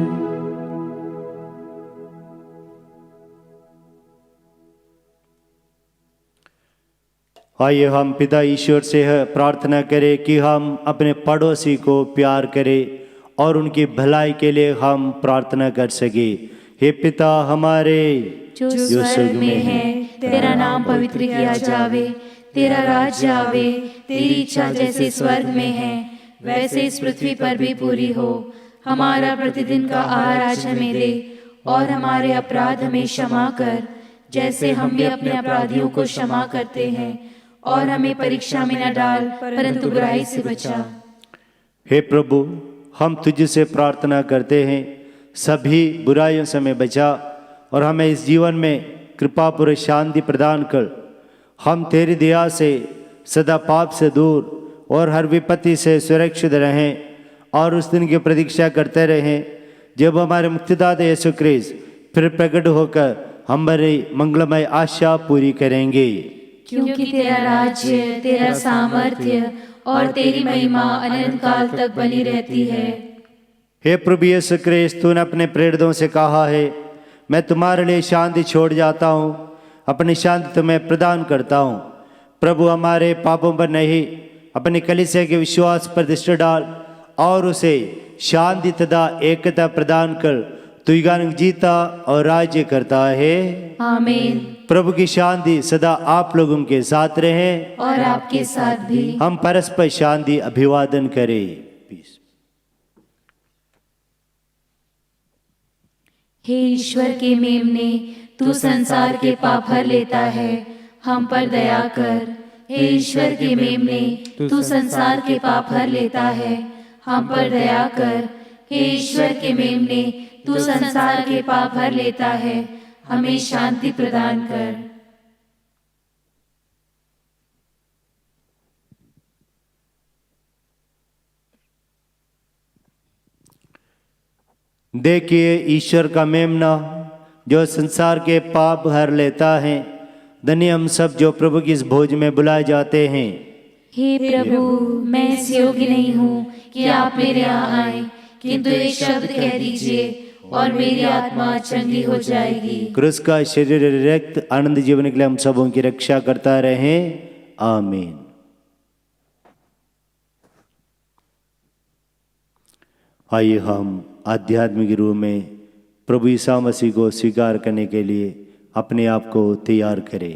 आइए हम पिता ईश्वर से प्रार्थना करें कि हम अपने पड़ोसी को प्यार करें और उनकी भलाई के लिए हम प्रार्थना कर सके। हे पिता हमारे जो स्वर्ग में है, तेरा नाम पवित्र किया जावे, तेरा राज्य आवे, तेरी इच्छा जैसे स्वर्ग में है वैसे इस पृथ्वी पर भी पूरी हो। हमारा प्रतिदिन का आहार आज हमें दे, और हमारे अपराध हमें क्षमा कर जैसे हम भी अपने अपराधियों को क्षमा करते हैं, और हमें परीक्षा में न डाल परंतु बुराई से बचा। हे प्रभु, हम तुझसे प्रार्थना करते हैं, सभी बुराइयों से हमें बचा और हमें इस जीवन में कृपा पूर्वक शांति प्रदान कर। हम तेरी दया से सदा पाप से दूर और हर विपत्ति से सुरक्षित रहें और उस दिन की प्रतीक्षा करते रहें जब हमारे मुक्तिदाता यीशु ख्रीस्त फिर प्रकट होकर हमारी मंगलमय आशा पूरी करेंगे। क्योंकि तेरा राज्य, तेरा सामर्थ्य और तेरी महिमा अनंत काल तक बनी रहती है। हे प्रभु यीशु ख्रीस्त, तूने अपने प्रेरितों से कहा है, मैं तुम्हारे लिए शांति छोड़ जाता हूँ, अपनी शांति तुम्हें प्रदान करता हूँ। प्रभु, हमारे पापों पर नहीं, अपनी कलीसिया के विश्वास पर दृष्टि डाल और उसे शांति तथा एकता प्रदान कर। तू युगानुयुग जीता और राज्य करता है। आमीन। प्रभु की शांति सदा आप लोगों के साथ रहे और आपके साथ भी। हम परस्पर शांति अभिवादन करें। पीस। हे ईश्वर के मेमने, तू संसार के पाप हर लेता है, हम पर दया कर। हे ईश्वर के मेमने, तू संसार के पाप हर लेता है, हम पर दया कर। हे ईश्वर के मेमने, तू संसार के पाप हर लेता है, हमें शांति प्रदान कर। देखिए ईश्वर का मेमना जो संसार के पाप हर लेता है। धन्य हम सब जो प्रभु की इस भोज में बुलाए जाते हैं। हे प्रभु, मैं इस योग्य नहीं हूँ कि आप मेरे यहाँ आए, किंतु एक शब्द कह दीजिए और मेरी आत्मा चंगी हो जाएगी। क्रूस का शरीर रक्त आनंद जीवन के लिए हम सबों की रक्षा करता रहे। आमीन। आइए हम आध्यात्मिक रूप में प्रभु ईसा मसीह को स्वीकार करने के लिए अपने आप को तैयार करें।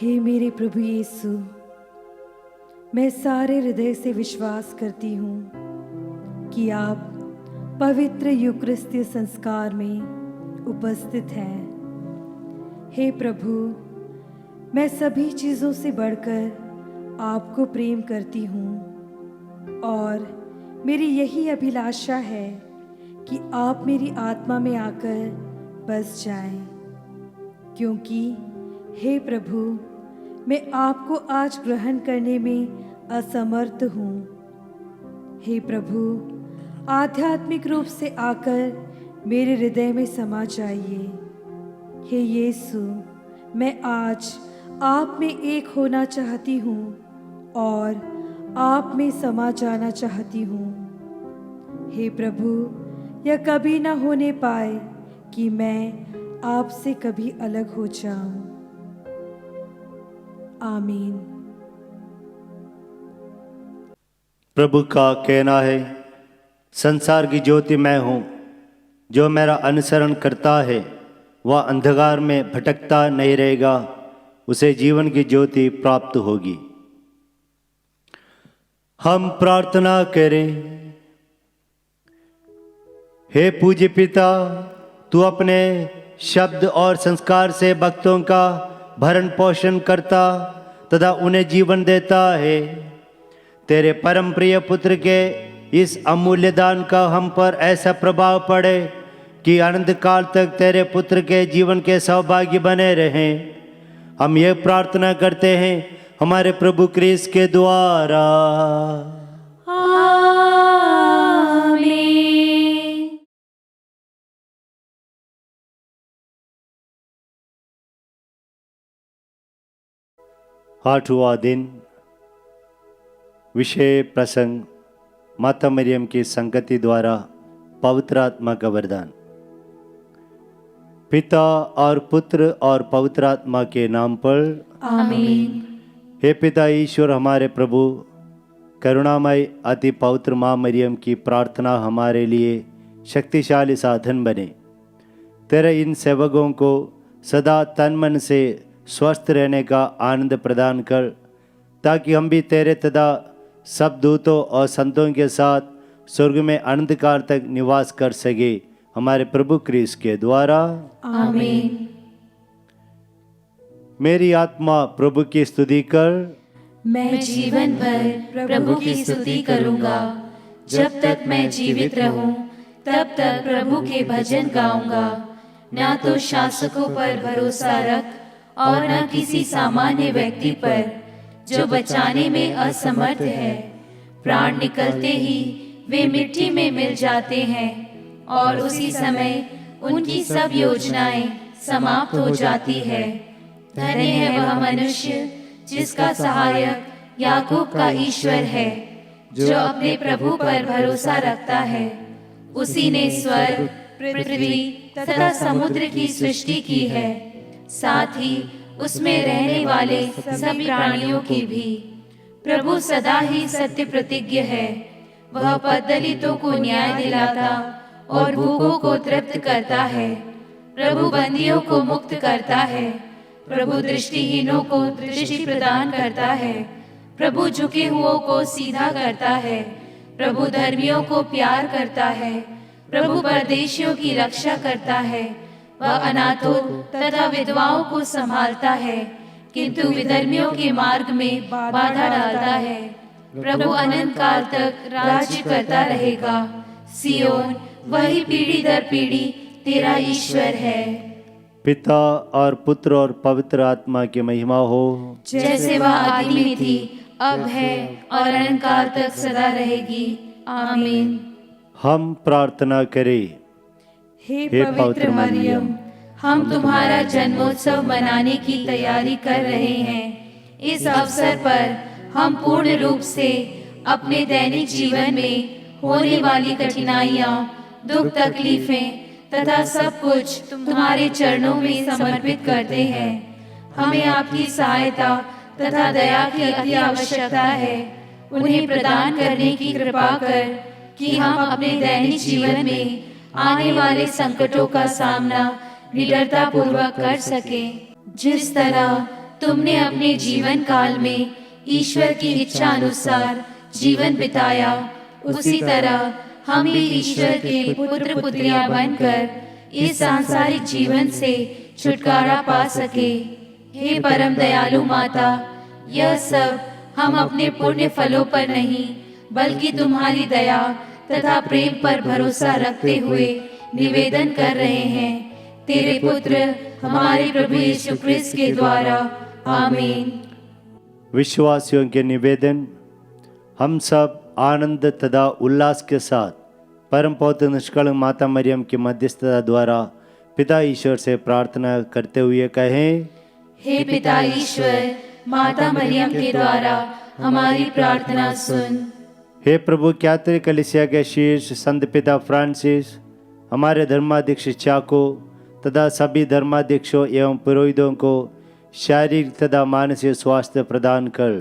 हे मेरे प्रभु यीशु, मैं सारे हृदय से विश्वास करती हूँ कि आप पवित्र यूकरिस्तीय संस्कार में उपस्थित हैं। हे प्रभु, मैं सभी चीज़ों से बढ़कर आपको प्रेम करती हूँ और मेरी यही अभिलाषा है कि आप मेरी आत्मा में आकर बस जाएं, क्योंकि हे प्रभु, मैं आपको आज ग्रहण करने में असमर्थ हूँ। हे प्रभु, आध्यात्मिक रूप से आकर मेरे हृदय में समा जाइए। हे यीशु, मैं आज आप में एक होना चाहती हूँ और आप में समा जाना चाहती हूँ। हे प्रभु, यह कभी ना होने पाए कि मैं आपसे कभी अलग हो जाऊं। आमीन। प्रभु का कहना है, संसार की ज्योति मैं हूँ, जो मेरा अनुसरण करता है वह अंधकार में भटकता नहीं रहेगा, उसे जीवन की ज्योति प्राप्त होगी। हम प्रार्थना करें। हे पूज्य पिता, तू अपने शब्द और संस्कार से भक्तों का भरण पोषण करता तथा उन्हें जीवन देता है। तेरे परम प्रिय पुत्र के इस अमूल्य दान का हम पर ऐसा प्रभाव पड़े कि अनंत काल तक तेरे पुत्र के जीवन के सौभाग्य बने रहें। हम ये प्रार्थना करते हैं हमारे प्रभु क्रिस्त के द्वारा। आमीन। आठवां दिन, विषय प्रसंग माता मरियम की संगति द्वारा पवित्र आत्मा का वरदान। पिता और पुत्र और पवित्र आत्मा के नाम पर आमीन। हे पिता ईश्वर हमारे प्रभु, करुणामय अति पवित्र माँ मरियम की प्रार्थना हमारे लिए शक्तिशाली साधन बने। तेरे इन सेवकों को सदा तन मन से स्वस्थ रहने का आनंद प्रदान कर, ताकि हम भी तेरे तथा सब दूतों और संतों के साथ स्वर्ग में अनंत काल तक निवास कर सके, हमारे प्रभु क्रिस्त के द्वारा। आमीन। मेरी आत्मा प्रभु की स्तुति कर, मैं जीवन भर प्रभु की स्तुति करूंगा। जब तक मैं जीवित रहूं, तब तक प्रभु के भजन गाऊंगा। ना तो शासकों पर भरोसा रख और न किसी सामान्य व्यक्ति पर, जो बचाने में असमर्थ है। प्राण निकलते ही वे मिट्टी में मिल जाते हैं और उसी समय उनकी सब योजनाएं समाप्त हो जाती है। धन्य है वह मनुष्य जिसका सहायक याकूब का ईश्वर है, जो अपने प्रभु पर भरोसा रखता है। उसी ने स्वर्ग, पृथ्वी तथा समुद्र की सृष्टि की है, साथ ही उसमें रहने वाले सभी प्राणियों की भी। प्रभु सदा ही सत्य प्रतिज्ञ है। वह पददलितों को न्याय दिलाता और भूखों को तृप्त करता है। प्रभु बंदियों को मुक्त करता है। प्रभु दृष्टिहीनों को दृष्टि प्रदान करता है। प्रभु झुके हुओं को सीधा करता है। प्रभु धर्मियों को प्यार करता है। प्रभु परदेशियों की रक्षा करता है। वह अनाथों तथा विधवाओं को संभालता है, किंतु विधर्मियों के मार्ग में बाधा डालता है। प्रभु अनंत काल तक राज्य करता रहेगा। सियोन वही पीढ़ी दर पीढ़ी तेरा ईश्वर है। पिता और पुत्र और पवित्र आत्मा की महिमा हो, जैसे वह आदि में थी, अब है और अनंत काल तक सदा रहेगी। आमीन। हम प्रार्थना करें। हे हे पवित्र मरियम, हम तुम्हारा जन्मोत्सव मनाने की तैयारी कर रहे हैं। इस अवसर पर हम पूर्ण रूप से अपने दैनिक जीवन में होने वाली कठिनाइयाँ, दुख तकलीफें तथा सब कुछ तुम्हारे चरणों में समर्पित करते हैं। हमें आपकी सहायता तथा दया की अति आवश्यकता है। उन्हें प्रदान करने की कृपा कर कि हम अपने दैनिक जीवन में आने वाले संकटों का सामना निडरता पूर्वक कर सकें। जिस तरह तुमने अपने जीवन काल में ईश्वर की इच्छा अनुसार जीवन बिताया, उसी तरह हम भी ईश्वर के पुत्र पुत्रियां बनकर इस सांसारिक जीवन से छुटकारा पा सके। हे परम दयालु माता, यह सब हम अपने पुण्य फलों पर नहीं, बल्कि तुम्हारी दया तथा प्रेम पर भरोसा रखते हुए निवेदन कर रहे हैं। तेरे पुत्र हमारे प्रभु यीशु क्रिस्त के द्वारा। आमीन। विश्वासियों के निवेदन। हम सब आनंद तथा उल्लास के साथ परम पवित्र निष्कलंक माता मरियम की मध्यस्थता द्वारा पिता ईश्वर से प्रार्थना करते हुए कहें। हे पिता ईश्वर, माता मरियम के द्वारा हमारी प्रार्थना सुन। हे प्रभु, कैथोलिक कलीसिया के शीर्ष संत पिता फ्रांसिस, हमारे धर्माध्यक्ष चाको तथा सभी धर्माध्यक्षों एवं पुरोहितों को शारीरिक तथा मानसिक स्वास्थ्य प्रदान कर।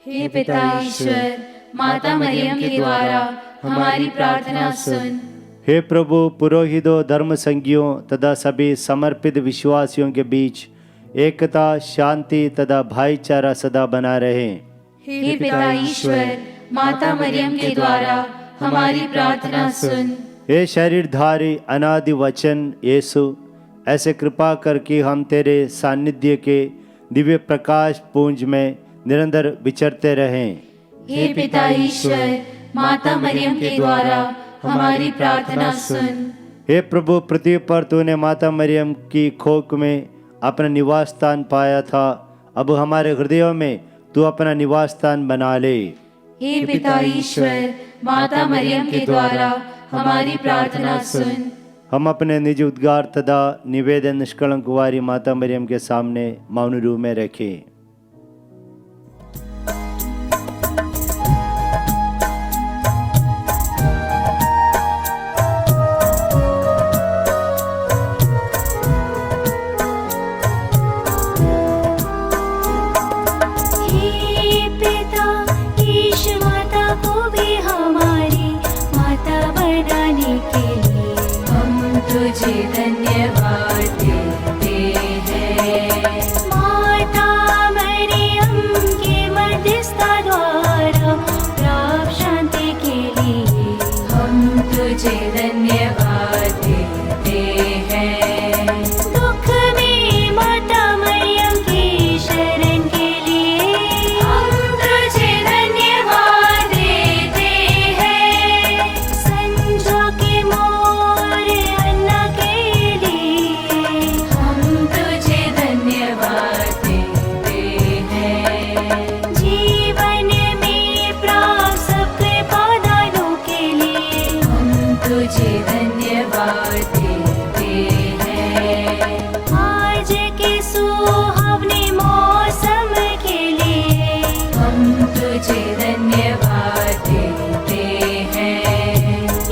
हे पिता ईश्वर, माता मरियम के द्वारा हमारी प्रार्थना सुन। हे प्रभु, पुरोहितों, धर्म संघियों तथा सभी समर्पित विश्वासियों के बीच एकता, शांति तथा भाईचारा सदा बना रहे। हे पिता ईश्वर, माता मरियम के द्वारा हमारी प्रार्थना सुन। हे शरीरधारी अनादि वचन यीशु, ऐसे कृपा कर कि हम तेरे सानिध्य के दिव्य प्रकाश पुंज में निरंतर विचरते रहें। हे पिता ईश्वर, माता मरियम के द्वारा हमारी प्रार्थना सुन। हे प्रभु, पृथ्वी पर तूने माता मरियम की खोक में अपना निवास स्थान पाया था, अब हमारे हृदयों में तू अपना निवास स्थान बना ले। हे पिता ईश्वर, माता मरियम के द्वारा हमारी प्रार्थना सुन। हम अपने निज उद्गार तथा निवेदन निष्कलंक कुंवारी माता मरियम के सामने मौन रूप में रखें। तुझे धन्यवाद देते हैं। माता मरियम के मध्यस्थता द्वारा प्राप्त शांति के लिए हम तुझे धन्यवाद देते हैं। दुख में माता मरियम की शरण के लिए हम तुझे धन्यवाद देते हैं। संजो के मोर अन्ना के लिए हम तुझे धन्यवाद देते हैं। जीवन में प्राप्त सब कृपादानों के लिए हम तुझे धन्यवाद देते हैं। आज के सुहावने मौसम के लिए हम तुझे धन्यवाद देते हैं।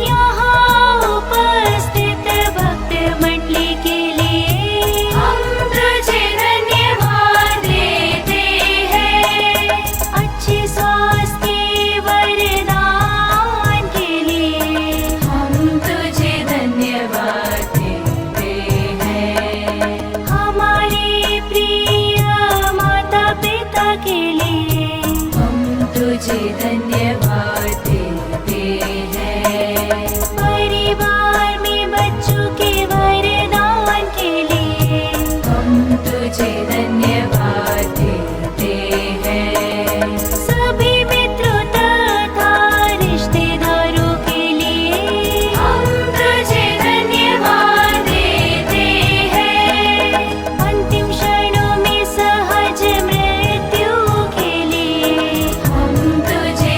यहाँ उपस्थित भक्त मंडली के लिए हम तुझे धन्यवाद देते हैं। अच्छे स्वास्थ्य वरदान के लिए हम तुझे धन्यवाद देते हैं। हमारे प्रिय माता पिता के लिए हम तुझे धन्यवाद देते हैं। परिवार में बच्चों के वरदान के लिए हम तुझे धन्यवाद देते हैं। सभी मित्रों तथा रिश्तेदारों के लिए हम तुझे धन्यवाद देते हैं। अंतिम क्षणों में सहज मृत्यु के लिए हम तुझे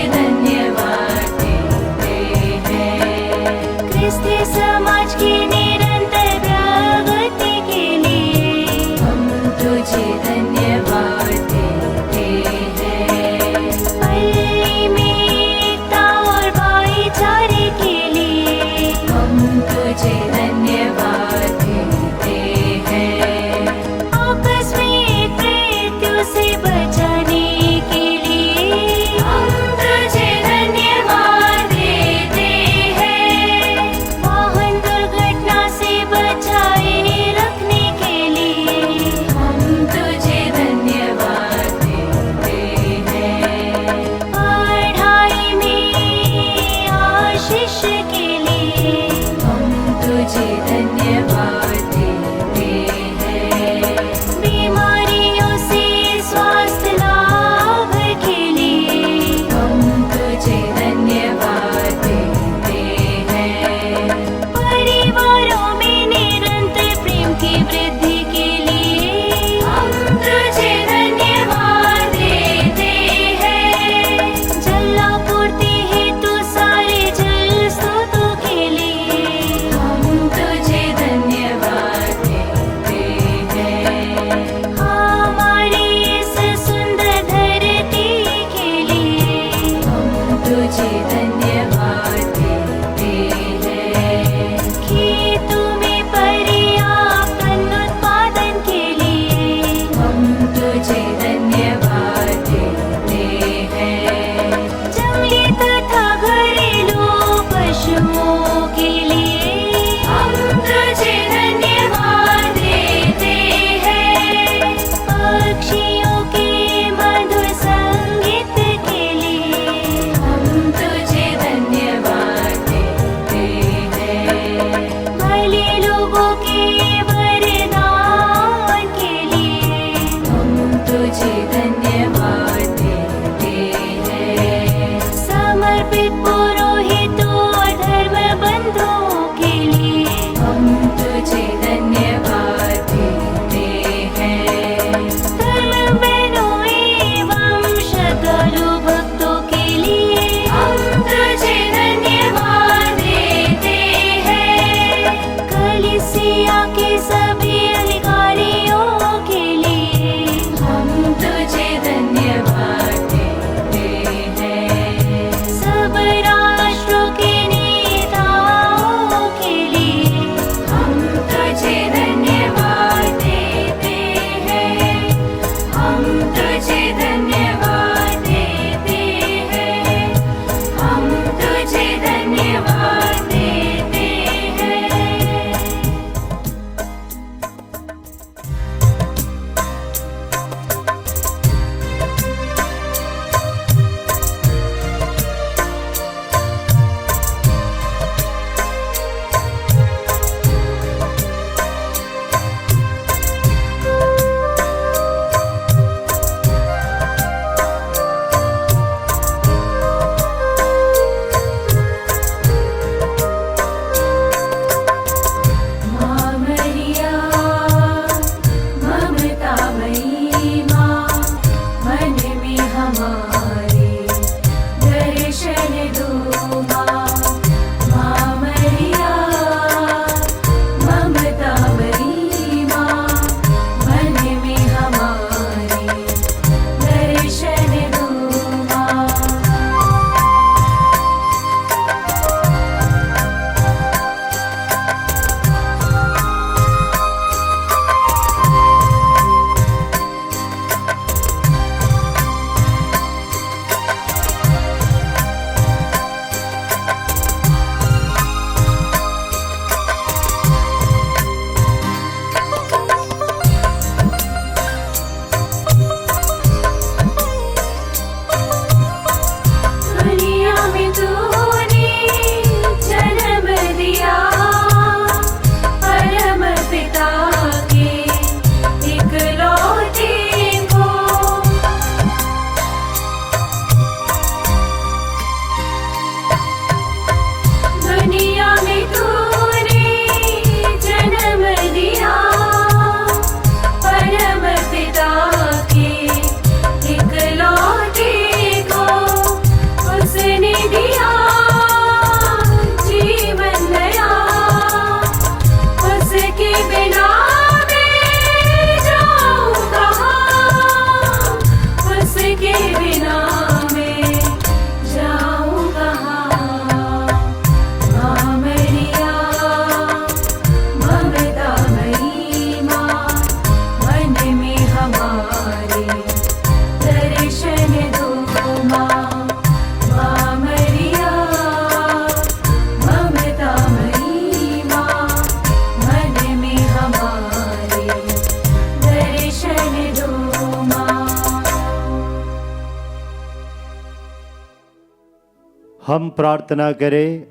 हम प्रार्थना करें।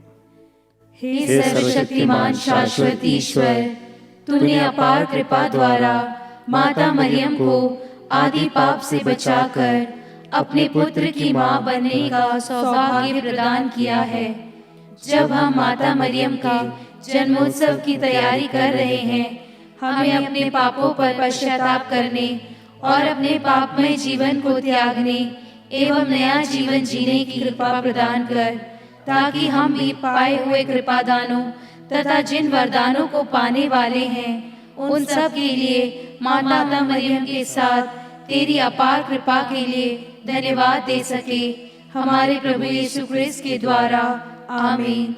हे सर्वशक्तिमान शाश्वत ईश्वर, तूने अपार कृपा द्वारा माता मरियम को आदि पाप से बचाकर अपने पुत्र की मां बनने का सौभाग्य प्रदान किया है। जब हम माता मरियम का जन्मोत्सव की तैयारी कर रहे हैं, हमें अपने पापों पर पश्चाताप करने और अपने पापमय जीवन को त्यागने एवं नया जीवन जीने की कृपा प्रदान कर, ताकि हम भी पाए हुए कृपादानों तथा जिन वरदानों को पाने वाले हैं उन सब के लिए माता मरियम के साथ तेरी अपार कृपा के लिए धन्यवाद दे सके। हमारे प्रभु यीशु क्रिस्त के द्वारा, आमीन।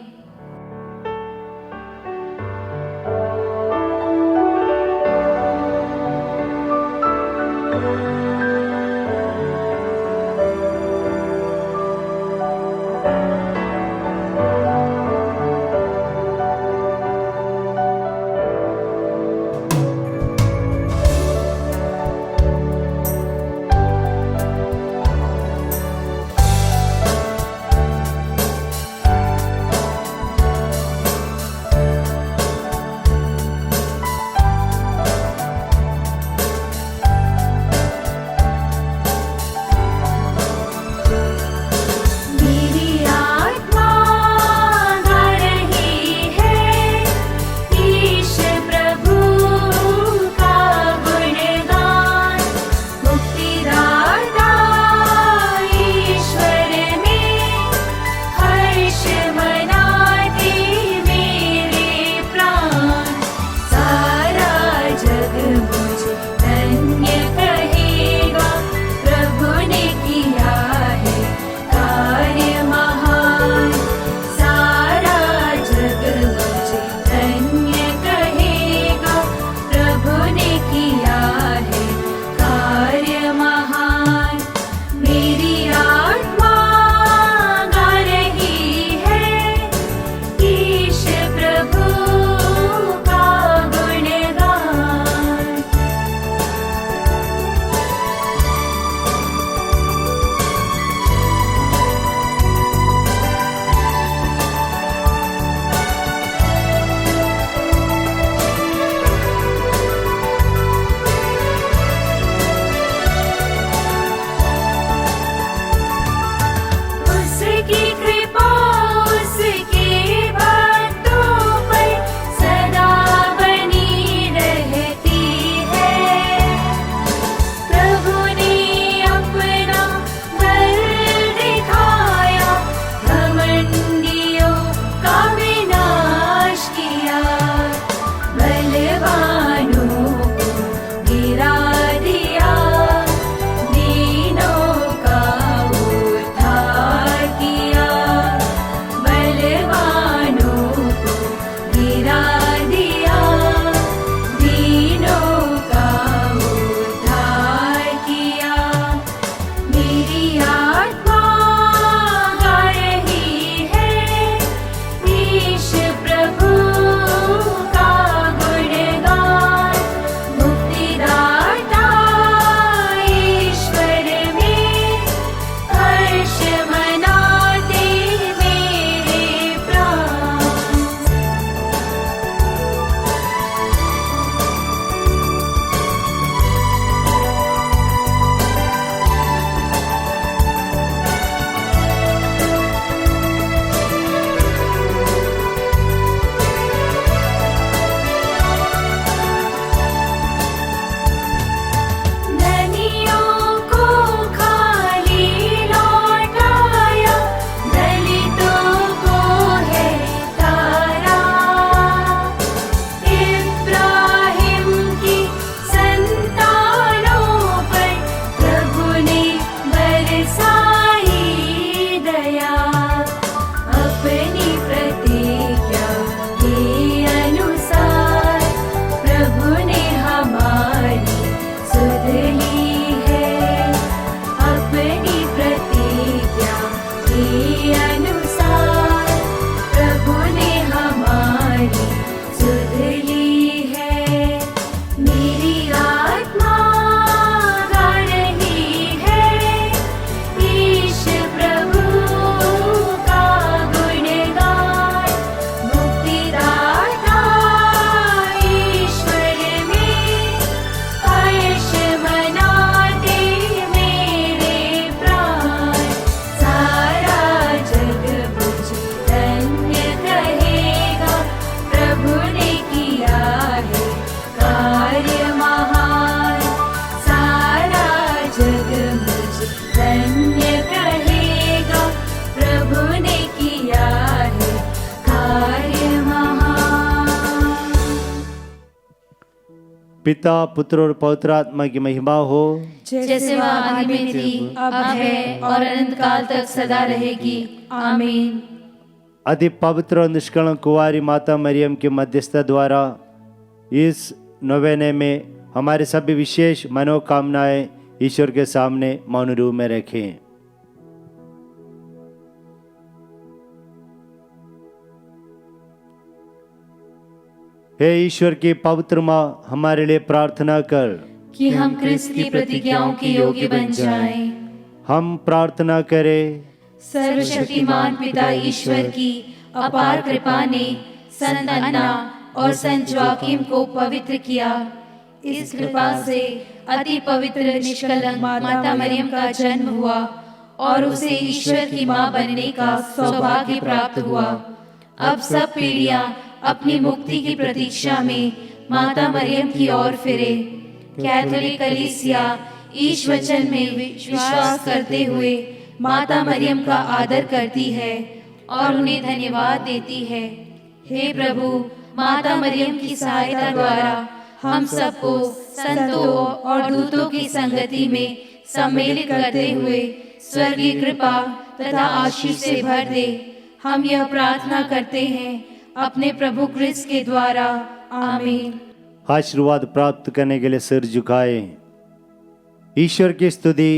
पिता पुत्र और पवित्र आत्मा की महिमा हो, जैसे वह आदि में थी, अब है और अनंत काल तक सदा रहेगी। आमीन। अति पवित्र और निष्कलंक कुंवारी माता मरियम के मध्यस्थता द्वारा इस नवेने में हमारे सभी विशेष मनोकामनाएं ईश्वर के सामने मौन रूप में रखें। हे ईश्वर की पवित्र माँ, हमारे लिए प्रार्थना कर कि हम क्रिस्त की प्रतिज्ञाओं के योग्य बन जाएं। हम प्रार्थना करें। सर्वशक्तिमान पिता ईश्वर की अपार कृपा ने संत अन्ना और संत जोआकिम को पवित्र किया। इस कृपा से अति पवित्र निष्कलंक माता मरियम का जन्म हुआ और उसे ईश्वर की मां बनने का सौभाग्य प्राप्त हुआ। अब सब पीढ़ियां अपनी मुक्ति की प्रतीक्षा में माता मरियम की ओर फिरे। कैथोलिक कलीसिया ईश वचन में विश्वास करते हुए माता मरियम का आदर करती है और उन्हें धन्यवाद देती है। हे प्रभु, माता मरियम की सहायता द्वारा हम सबको संतों और दूतों की संगति में सम्मिलित करते हुए स्वर्गीय कृपा तथा आशीष से भर दे। हम यह प्रार्थना करते हैं अपने प्रभु क्रिस्त के द्वारा। आमीन। आशीर्वाद प्राप्त करने के लिए सिर झुकाएं। ईश्वर की स्तुति,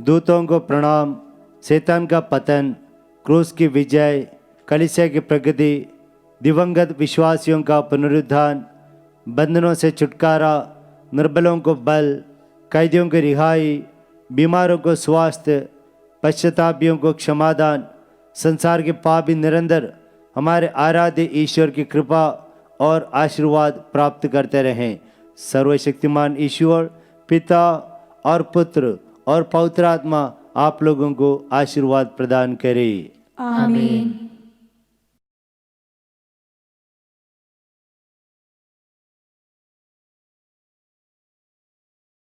दूतों को प्रणाम, शैतान का पतन, क्रूस की विजय, कलीसिया की प्रगति, दिवंगत विश्वासियों का पुनरुत्थान, बंधनों से छुटकारा, निर्बलों को बल, कैदियों की रिहाई, बीमारों को स्वास्थ्य, पश्चातापियों को क्षमादान, संसार के पापी निरंतर हमारे आराध्य ईश्वर की कृपा और आशीर्वाद प्राप्त करते रहें। सर्वशक्तिमान ईश्वर पिता और पुत्र और पवित्र आत्मा आप लोगों को आशीर्वाद प्रदान करे। आमीन।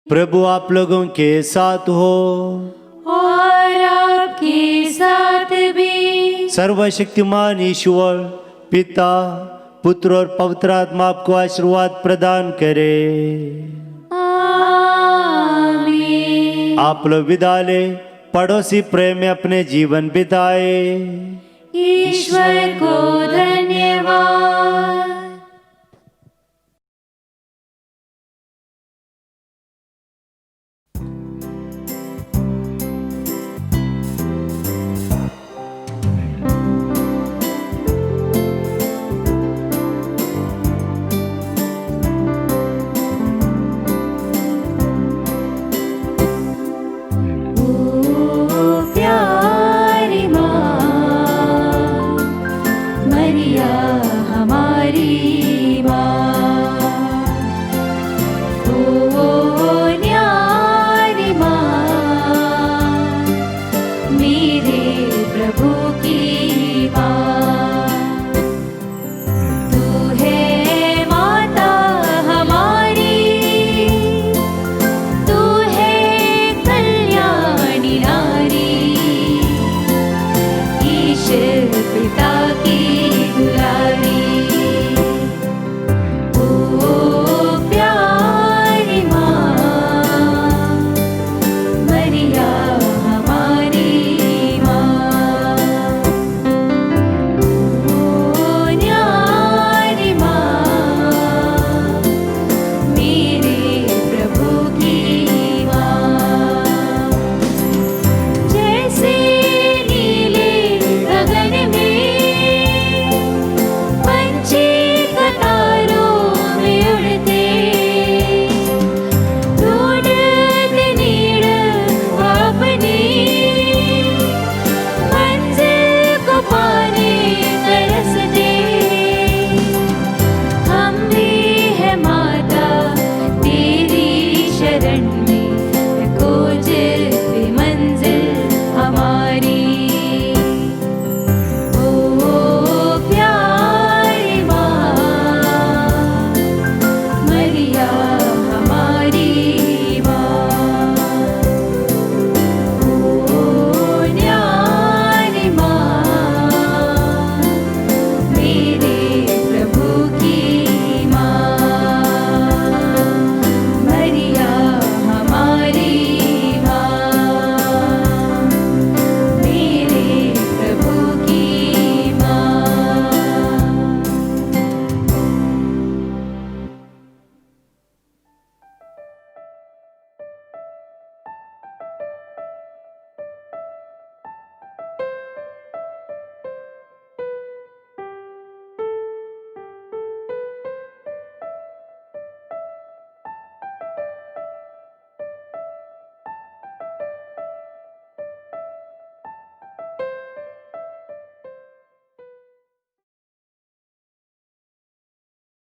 प्रभु आप लोगों के साथ हो और आपके साथ भी। सर्वशक्तिमान ईश्वर पिता पुत्र और पवित्र आत्मा आपको आशीर्वाद प्रदान करे। आमीन। आप लोग विदा ले, पड़ोसी प्रेम में अपने जीवन बिताए। ईश्वर को धन्यवाद।